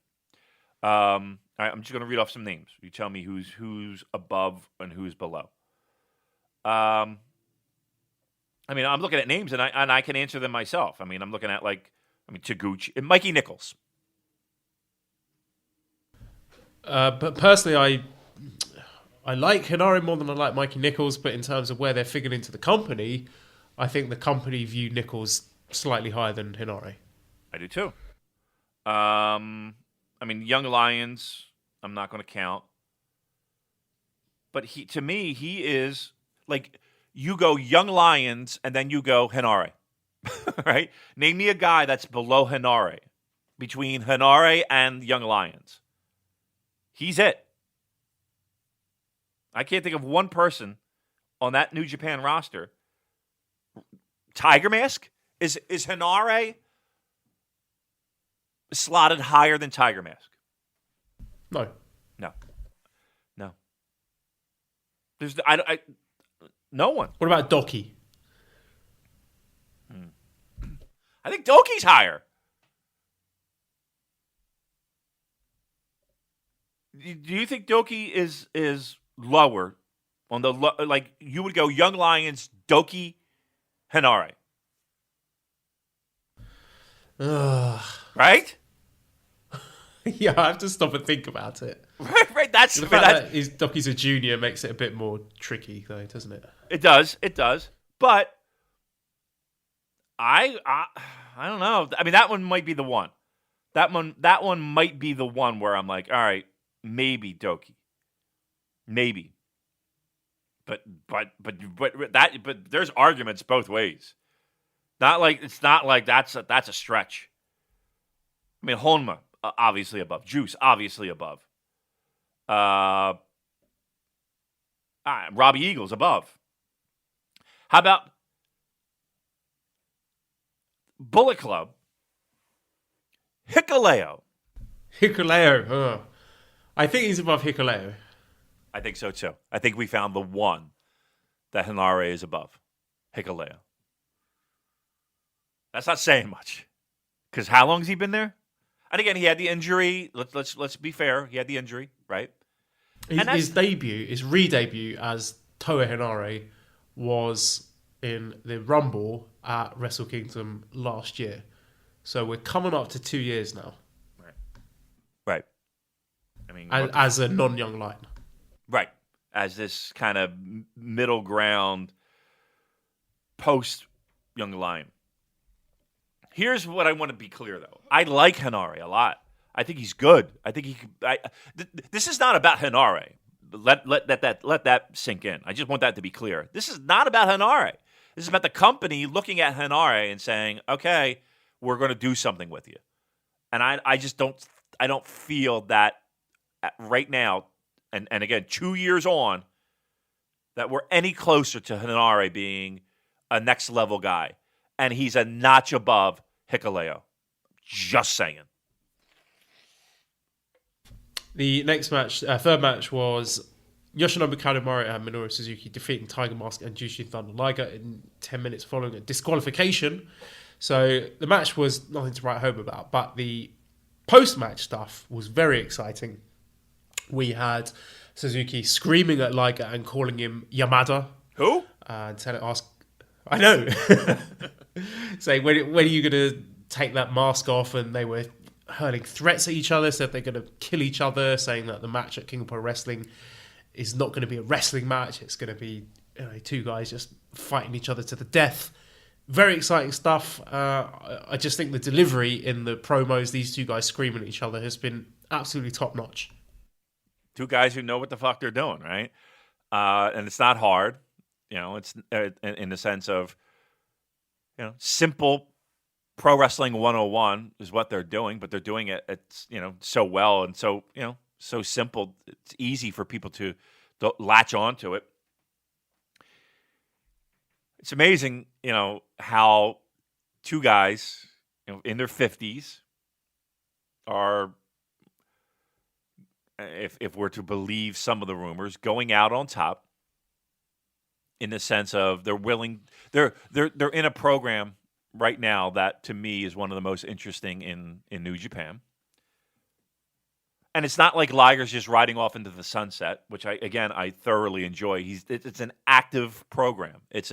All right, I'm just going to read off some names. You tell me who's above and who's below. I mean, I'm looking at names and I can answer them myself. I mean, I'm looking at Taguchi and Mikey Nichols. But personally, I like Henare more than I like Mikey Nichols, but in terms of where they're figured into the company, I think the company view Nichols slightly higher than Henare. I do too. I mean, Young Lions, I'm not going to count. But to me, he is like, you go Young Lions and then you go Henare. Right? Name me a guy that's below Henare, between Henare and Young Lions. He's it. I can't think of one person on that New Japan roster. Tiger Mask? Is Henare slotted higher than Tiger Mask? No. There's no one. What about Doki? I think Doki's higher. Do you think Doki is lower on the like you would go Young Lions, Doki, Henare? Right? Yeah, I have to stop and think about it. Right. That's the fact that Doki's a junior makes it a bit more tricky, though, doesn't it? It does. But I don't know. I mean, that one might be the one. That one might be the one where I'm like, all right, maybe Doki, maybe. But there's arguments both ways. It's not like that's a stretch. I mean, Honma obviously above, Juice obviously above. Robbie Eagles above. How about Bullet Club? Hikuleo. I think he's above Hikuleo. I think so too. I think we found the one that Henare is above. Hikuleo. That's not saying much. Because how long has he been there? And again, he had the injury. Let's be fair. He had the injury, right? His re-debut as Toa Henare was in the Rumble at Wrestle Kingdom last year. So we're coming up to 2 years now. Right. I mean, as a non-young lion. Right. As this kind of middle ground post-young lion. Here's what I want to be clear, though. I like Henare a lot. I think he's good. I think he could. This is not about Henare. Let that sink in. I just want that to be clear. This is not about Henare. This is about the company looking at Henare and saying, okay, we're going to do something with you. And I just don't feel that right now, and again, 2 years on, that we're any closer to Henare being a next level guy. And he's a notch above Hikuleo. Just saying. The next match, third match, was Yoshinobu Kanemaru and Minoru Suzuki defeating Tiger Mask and Jushin Thunder Liger in 10 minutes following a disqualification. So the match was nothing to write home about, but the post-match stuff was very exciting. We had Suzuki screaming at Liger and calling him Yamada. Who? And I know. Saying, when are you going to take that mask off? And they were hurling threats at each other, said they're going to kill each other, saying that the match at King of Pro Wrestling is not going to be a wrestling match. It's going to be two guys just fighting each other to the death. Very exciting stuff. I just think the delivery in the promos, these two guys screaming at each other, has been absolutely top-notch. Two guys who know what the fuck they're doing, right? And it's not hard. It's in the sense of, simple pro wrestling 101 is what they're doing, but they're doing it, so well and so, so simple. It's easy for people to latch onto it. It's amazing, how two guys, in their 50s are, if we're to believe some of the rumors, going out on top. In the sense of they're in a program right now that to me is one of the most interesting in New Japan. And it's not like Liger's just riding off into the sunset, which I thoroughly enjoy. It's an active program. It's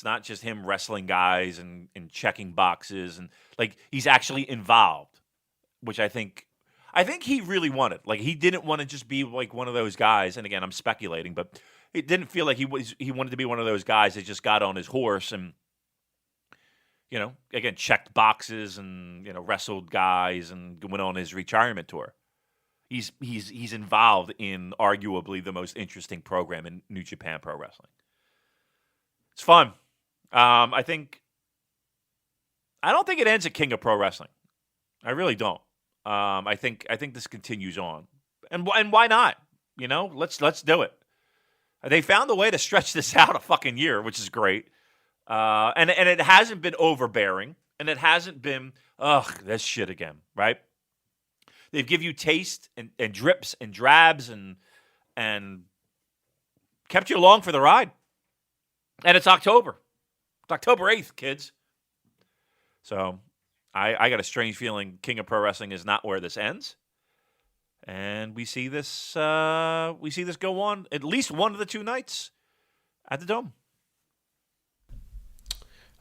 not just him wrestling guys and checking boxes, and like he's actually involved, which I think he really wanted. Like he didn't want to just be like one of those guys. And again, I'm speculating, but it didn't feel like he wanted to be one of those guys that just got on his horse and, again, checked boxes and, wrestled guys and went on his retirement tour. He's involved in arguably the most interesting program in New Japan Pro Wrestling. It's fun. I don't think it ends at King of Pro Wrestling. I really don't. I think this continues on, and why not? Let's do it. They found a way to stretch this out a fucking year, which is great. And it hasn't been overbearing, and it hasn't been this shit again, right? They give you taste and drips and drabs and kept you along for the ride. And it's October. It's October 8th, kids. So I got a strange feeling King of Pro Wrestling is not where this ends. And we see this go on at least one of the 2 nights at the Dome.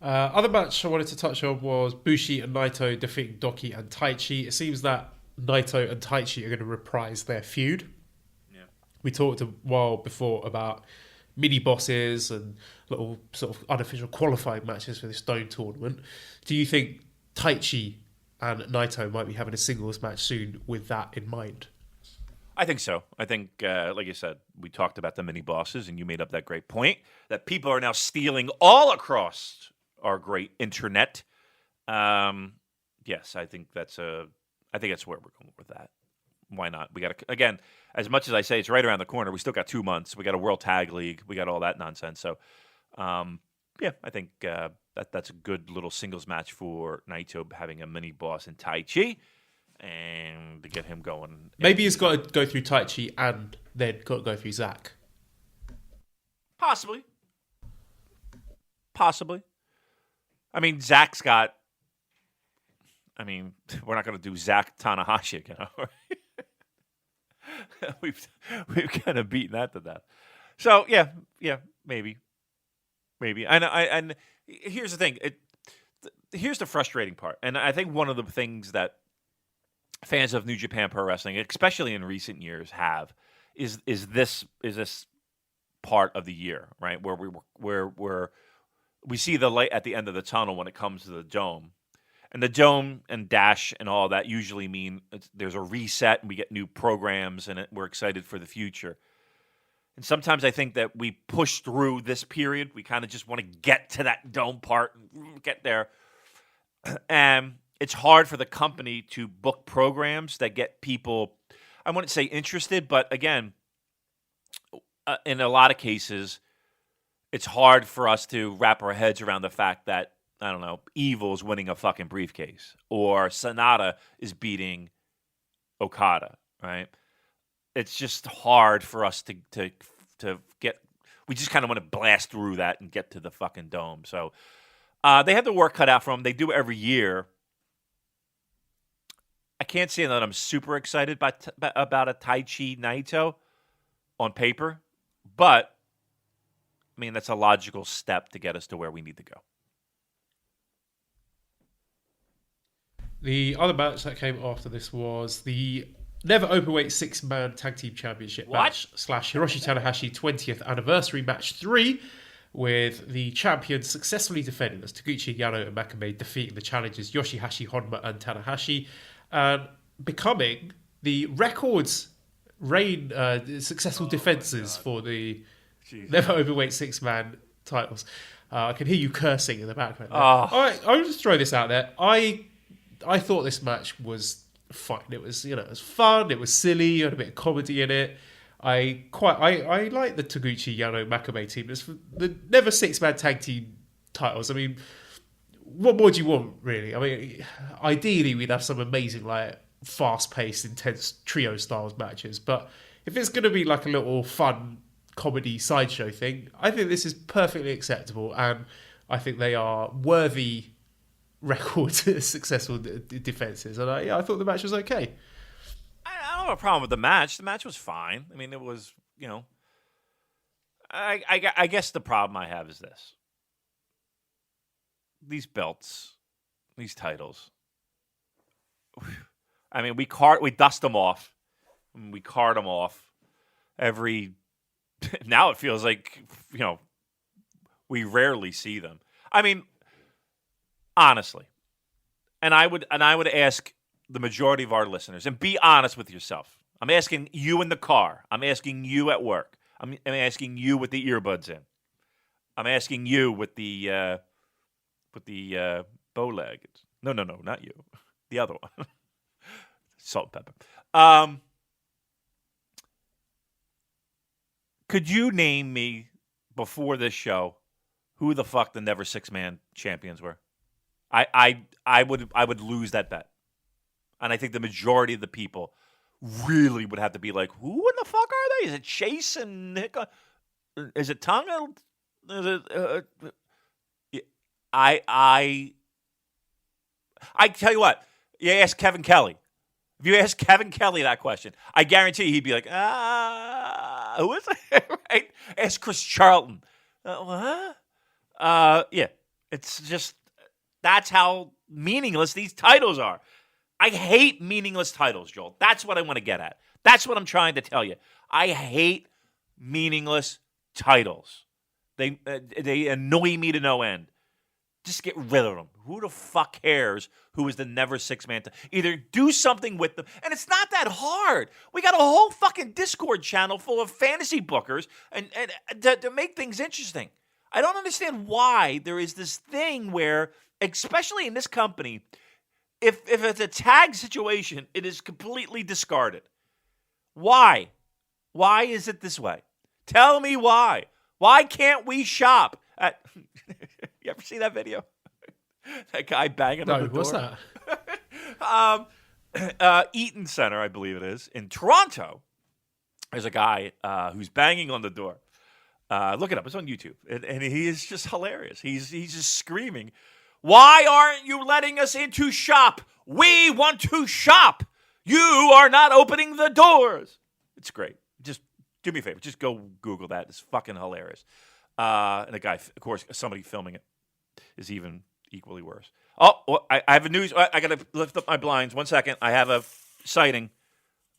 Other match I wanted to touch on was Bushi and Naito defeating Doki and Taichi. It seems that Naito and Taichi are going to reprise their feud. Yeah. We talked a while before about mini bosses and little sort of unofficial qualifying matches for this Dome tournament. Do you think Taichi and Naito might be having a singles match soon with that in mind? I think so. I think, like you said, we talked about the mini bosses, and you made up that great point that people are now stealing all across our great internet. Yes, I think that's where we're going with that. Why not? We got to, again, as much as I say it's right around the corner, we still got 2 months. We got a World Tag League. We got all that nonsense. So, I think that's a good little singles match for Naito having a mini boss in Taichi. And to get him going. Maybe he's got to go through Taichi and then got to go through Zack. Possibly. I mean, Zack's got... we're not going to do Zack Tanahashi again, are we? We've kind of beaten that to death. So, yeah, maybe. And here's the thing. Here's the frustrating part. And I think one of the things that fans of New Japan Pro Wrestling, especially in recent years, have is this part of the year, right, where we see the light at the end of the tunnel when it comes to the Dome, and the Dome and Dash and all that usually mean there's a reset and we get new programs and we're excited for the future. And sometimes I think that we push through this period. We kind of just want to get to that Dome part and get there, and it's hard for the company to book programs that get people, I wouldn't say interested, but again, in a lot of cases, it's hard for us to wrap our heads around the fact that, I don't know, Evil is winning a fucking briefcase or Sonata is beating Okada, right? It's just hard for us to get, we just kind of want to blast through that and get to the fucking Dome. So they have the work cut out for them. They do every year. I can't say that I'm super excited about a Taichi Naito on paper, but that's a logical step to get us to where we need to go. The other match that came after this was the Never Openweight 6-man Tag Team Championship match / Hiroshi Tanahashi 20th Anniversary Match 3, with the champions successfully defending as Taguchi, Yano, and Makabe defeating the challengers Yoshihashi, Honma, and Tanahashi, and becoming the records successful defenses for the Never Openweight 6-man titles. I can hear you cursing in the background. I'll just throw this out there. I thought this match was fine. It was, it was fun. It was silly. You had a bit of comedy in it. I like the Taguchi, Yano, Makabe team. It's the Never 6-man tag team titles. What more do you want, really? Ideally, we'd have some amazing, fast-paced, intense trio-styles matches. But if it's going to be like a little fun comedy sideshow thing, I think this is perfectly acceptable. And I think they are worthy record successful defenses. And I thought the match was okay. I don't have a problem with the match. The match was fine. I mean, it was, I guess the problem I have is this. These belts, these titles. I mean, we dust them off. We cart them off now it feels like, we rarely see them. I mean, honestly, and I would ask the majority of our listeners, and be honest with yourself. I'm asking you in the car. I'm asking you at work. I'm asking you with the earbuds in. I'm asking you with the bow leg. No, not you. The other one. Salt and pepper. Could you name me before this show who the fuck the Never Six-Man champions were? I would lose that bet. And I think the majority of the people really would have to be like, who in the fuck are they? Is it Chase and Nick? Is it Tonga? Is it, I tell you what, you ask Kevin Kelly. If you ask Kevin Kelly that question, I guarantee he'd be like, who is it? Right? Ask Chris Charlton. What? Yeah. It's just, that's how meaningless these titles are. I hate meaningless titles, Joel. That's what I want to get at. That's what I'm trying to tell you. I hate meaningless titles. They annoy me to no end. Just get rid of them. Who the fuck cares who is the Never Six-Man? Either do something with them. And it's not that hard. We got a whole fucking Discord channel full of fantasy bookers and to make things interesting. I don't understand why there is this thing where, especially in this company, if it's a tag situation, it is completely discarded. Why? Why is it this way? Tell me why. Why can't we shop at... You ever see that video? That guy banging on the door? What's that? Eaton Center, I believe it is, in Toronto. There's a guy who's banging on the door. Look it up. It's on YouTube. And he is just hilarious. He's just screaming, "Why aren't you letting us into shop? We want to shop. You are not opening the doors." It's great. Just do me a favor. Just go Google that. It's fucking hilarious. And the guy, of course, somebody filming it is even equally worse. Oh, well, I have a news. I got to lift up my blinds. 1 second. I have a sighting.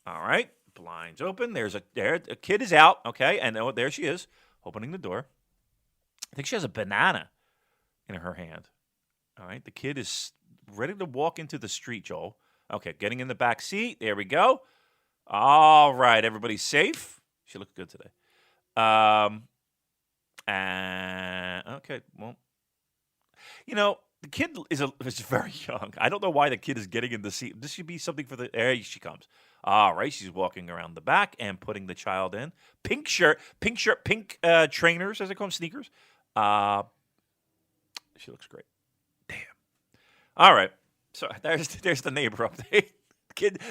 All right. Blinds open. There's a kid is out. Okay. And there she is, opening the door. I think she has a banana in her hand. All right. The kid is ready to walk into the street, Joel. Okay. Getting in the back seat. There we go. All right. Everybody's safe. She looks good today. Okay. Well, the kid is very young. I don't know why the kid is getting in the seat. This should be something for there she comes. All right. She's walking around the back and putting the child in. Pink shirt, pink trainers, as they call them, sneakers. She looks great. Damn. All right. So there's the neighbor update.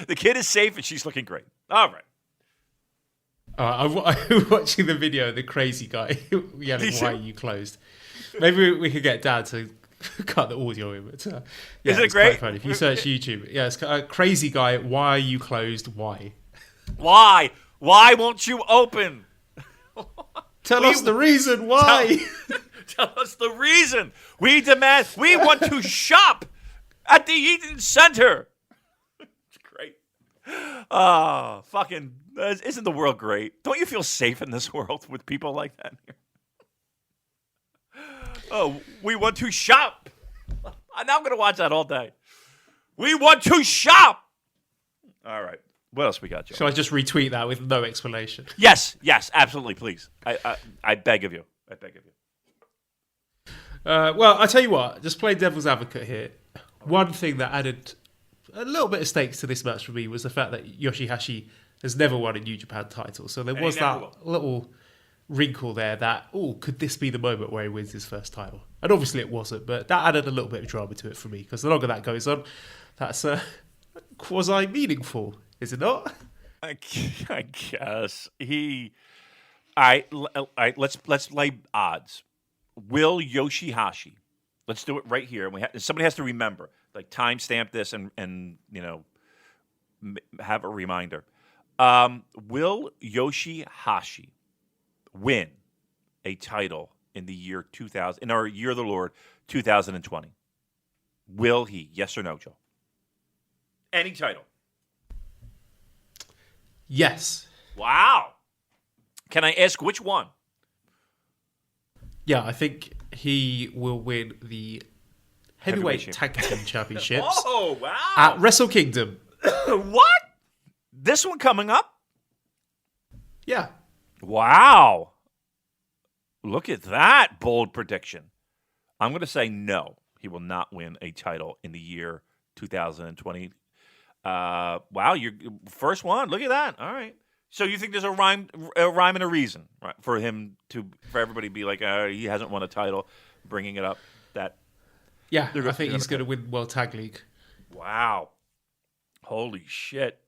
The kid is safe and she's looking great. All right. I'm watching the video of the crazy guy yelling, "Why are you closed?" Maybe we could get Dad to cut the audio in. But, is it great? Quite funny. If you search YouTube, it's crazy guy. Why are you closed? Why? Why? Why won't you open? Tell us the reason why. Tell us the reason. We demand. We want to shop at the Eaton Center. It's great. Oh, fucking. Isn't the world great? Don't you feel safe in this world with people like that here? Oh, we want to shop. Now I'm going to watch that all day. We want to shop. All right. What else we got, Joe? Shall I just retweet that with no explanation? Yes, absolutely, please. I beg of you. Well, I tell you what, just play devil's advocate here. One thing that added a little bit of stakes to this match for me was the fact that Yoshihashi has never won a New Japan title. So there was that little wrinkle there that, could this be the moment where he wins his first title? And obviously it wasn't, but that added a little bit of drama to it for me, because the longer that goes on, that's quasi-meaningful, is it not? I guess. Let's lay odds. Will Yoshihashi. Let's do it right here. Somebody has to remember, like timestamp this and have a reminder. Will Yoshihashi win a title in the year 2000, in our year of the Lord, 2020? Will he? Yes or no, Joe? Any title. Yes. Wow. Can I ask which one? Yeah, I think he will win the heavyweight tag team championships Oh, wow. at Wrestle Kingdom. What? This one coming up? Yeah. Wow. Look at that bold prediction. I'm going to say no. He will not win a title in the year 2020. Wow, your first one. Look at that. All right. So you think there's a rhyme and a reason, right, for everybody to be like, he hasn't won a title, bringing it up. Yeah, I think he's going to win World Tag League. Wow. Holy shit.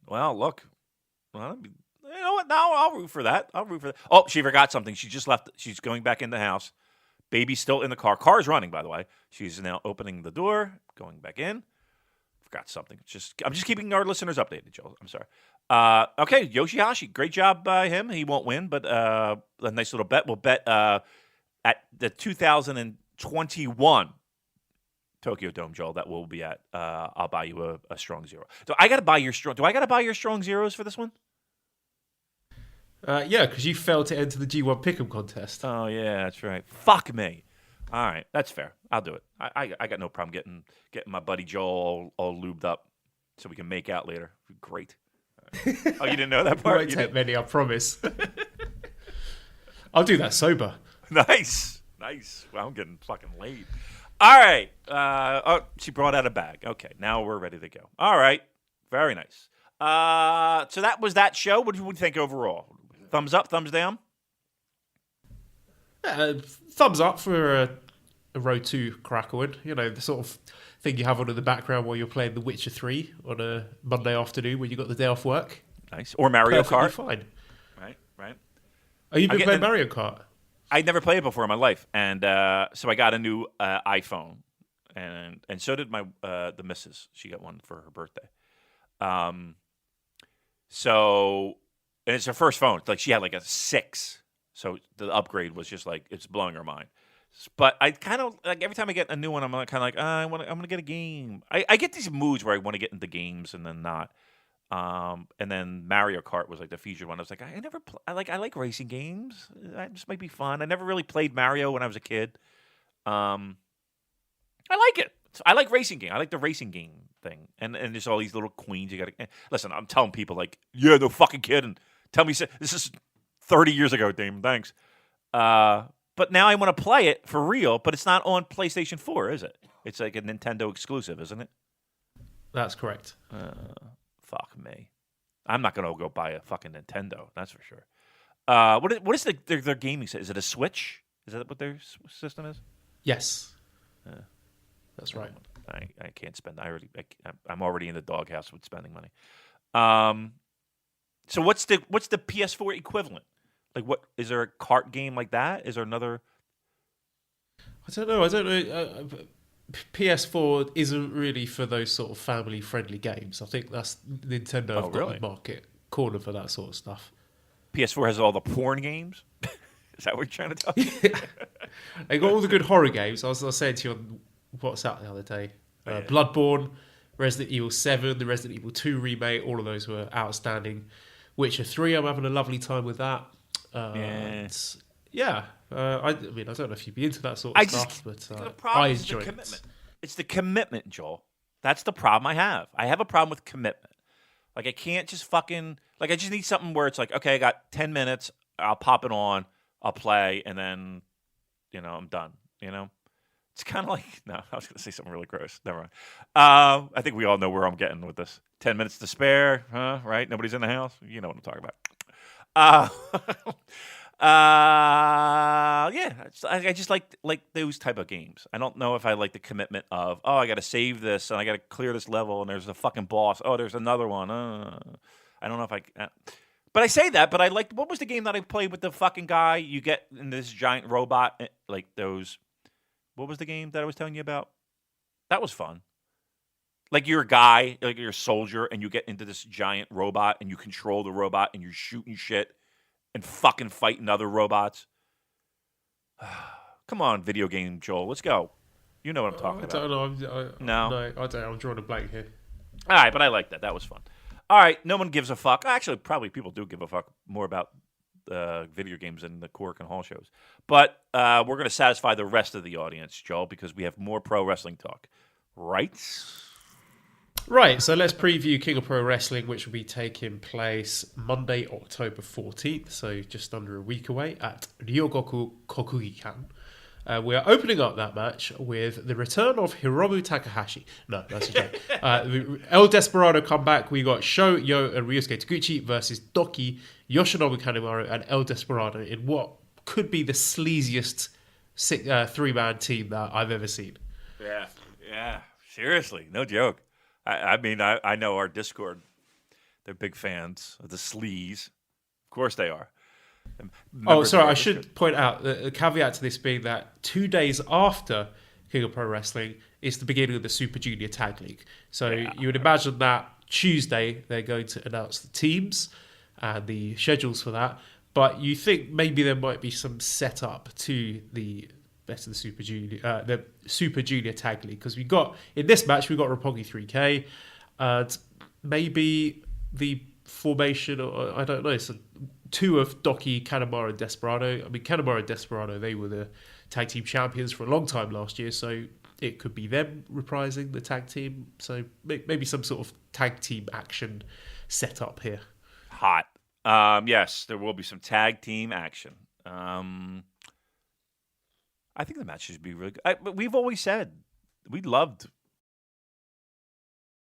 Well, look. Well, you know what? Now I'll root for that. Oh, she forgot something. She just left. She's going back in the house. Baby's still in the car. Car's running, by the way. She's now opening the door, going back in. Forgot something. I'm just keeping our listeners updated, Joel. I'm sorry. Okay, Yoshihashi. Great job by him. He won't win, but a nice little bet. We'll bet at the 2021 Tokyo Dome, Joel, that we'll be at. I'll buy you a strong zero. Do I got to buy your strong zeros for this one? Yeah, because you failed to enter the G1 Pick'em contest. Oh, yeah, that's right. Fuck me. All right, that's fair. I'll do it. I got no problem getting my buddy Joel all lubed up so we can make out later. Great. Right. Oh, you didn't know that part? You won't take many, I promise. I'll do that sober. Nice. Well, I'm getting fucking laid. All right. Oh, she brought out a bag. Okay, now we're ready to go. All right. Very nice. So that was that show. What did you think overall? Thumbs up, thumbs down? Thumbs up for a Road to Krakow. You know, the sort of thing you have on in the background while you're playing The Witcher 3 on a Monday afternoon when you got the day off work. Nice. Or Mario Kart. Fine. Right. Oh, you've been playing Mario Kart? I'd never played it before in my life, and so I got a new iPhone, and so did my the missus. She got one for her birthday. So, and it's her first phone. Like she had like a 6, so the upgrade was just like it's blowing her mind. But I kind of like every time I get a new one, I'm kind of like I'm gonna get a game. I get these moods where I want to get into games and then not. And then Mario Kart was like the featured one. I was like, I like racing games. This might be fun. I never really played Mario when I was a kid. I like it. I like racing game. I like the racing game thing. And there's all these little queens you got to listen. I'm telling people like, yeah, no fucking kidding. Tell me this is 30 years ago, Damon. Thanks. But now I want to play it for real. But it's not on PlayStation 4, is it? It's like a Nintendo exclusive, isn't it? That's correct. Fuck me. I'm not going to go buy a fucking Nintendo. That's for sure. What is their gaming set? Is it a Switch? Is that what their system is? Yes. That's right. I can't spend. I'm already in the doghouse with spending money. So what's the PS4 equivalent? Like, what is there a kart game like that? Is there another? I don't know. PS4 isn't really for those sort of family-friendly games. I think that's Nintendo have got the market corner for that sort of stuff. PS4 has all the porn games? Is that what you're trying to tell me? They got all the good horror games. I was saying to you on WhatsApp the other day. Bloodborne, Resident Evil 7, the Resident Evil 2 remake, all of those were outstanding. Witcher 3, I'm having a lovely time with that. I mean, I don't know if you'd be into that sort of stuff, but I enjoy it. It's the commitment, Joel. That's the problem I have. I have a problem with commitment. Like, I can't just fucking... Like, I just need something where it's like, okay, I got 10 minutes, I'll pop it on, I'll play, and then, I'm done, It's kind of like... No, I was going to say something really gross. Never mind. I think we all know where I'm getting with this. 10 minutes to spare, huh? Right? Nobody's in the house? You know what I'm talking about. I just like those type of games. I don't know if I like the commitment of, I got to save this and I got to clear this level and there's a fucking boss. Oh, there's another one. I don't know if But I say that, but I liked, what was the game that I played with the fucking guy? You get in this giant robot, like those, what was the game that I was telling you about? That was fun. Like you're a guy, like you're a soldier, and you get into this giant robot, and you control the robot, and you're shooting shit, and fucking fighting other robots. Come on, video game Joel, let's go. You know what I'm talking about. I don't know. No? I don't. I'm drawing a blank here. All right, but I like that. That was fun. All right, no one gives a fuck. Actually, probably people do give a fuck more about video games than the Cork and Hall shows. But we're going to satisfy the rest of the audience, Joel, because we have more pro wrestling talk. Right? Right, so let's preview King of Pro Wrestling, which will be taking place Monday, October 14th, so just under a week away at Ryogoku Kokugikan. We are opening up that match with the return of Hiromu Takahashi. No, that's a joke. El Desperado come back. We got Sho, Yo, and Ryusuke Taguchi versus Doki, Yoshinobu Kanemaru, and El Desperado in what could be the sleaziest three-man team that I've ever seen. Yeah. Seriously, no joke. I mean, I know our Discord, they're big fans of the sleaze. Of course they are. I should point out the caveat to this being that 2 days after King of Pro Wrestling is the beginning of the Super Junior Tag League. So you would imagine that Tuesday they're going to announce the teams and the schedules for that. But you think maybe there might be some setup to the Best of the Super Junior Tag League, because in this match we got Roppongi 3K, and maybe the formation, or I don't know. So two of Doki, Kanemaru, and Desperado. I mean, Kanemaru and Desperado, they were the tag team champions for a long time last year, so it could be them reprising the tag team. So maybe some sort of tag team action set up here. Hot. Yes, there will be some tag team action. I think the match should be really good. But we've always said we loved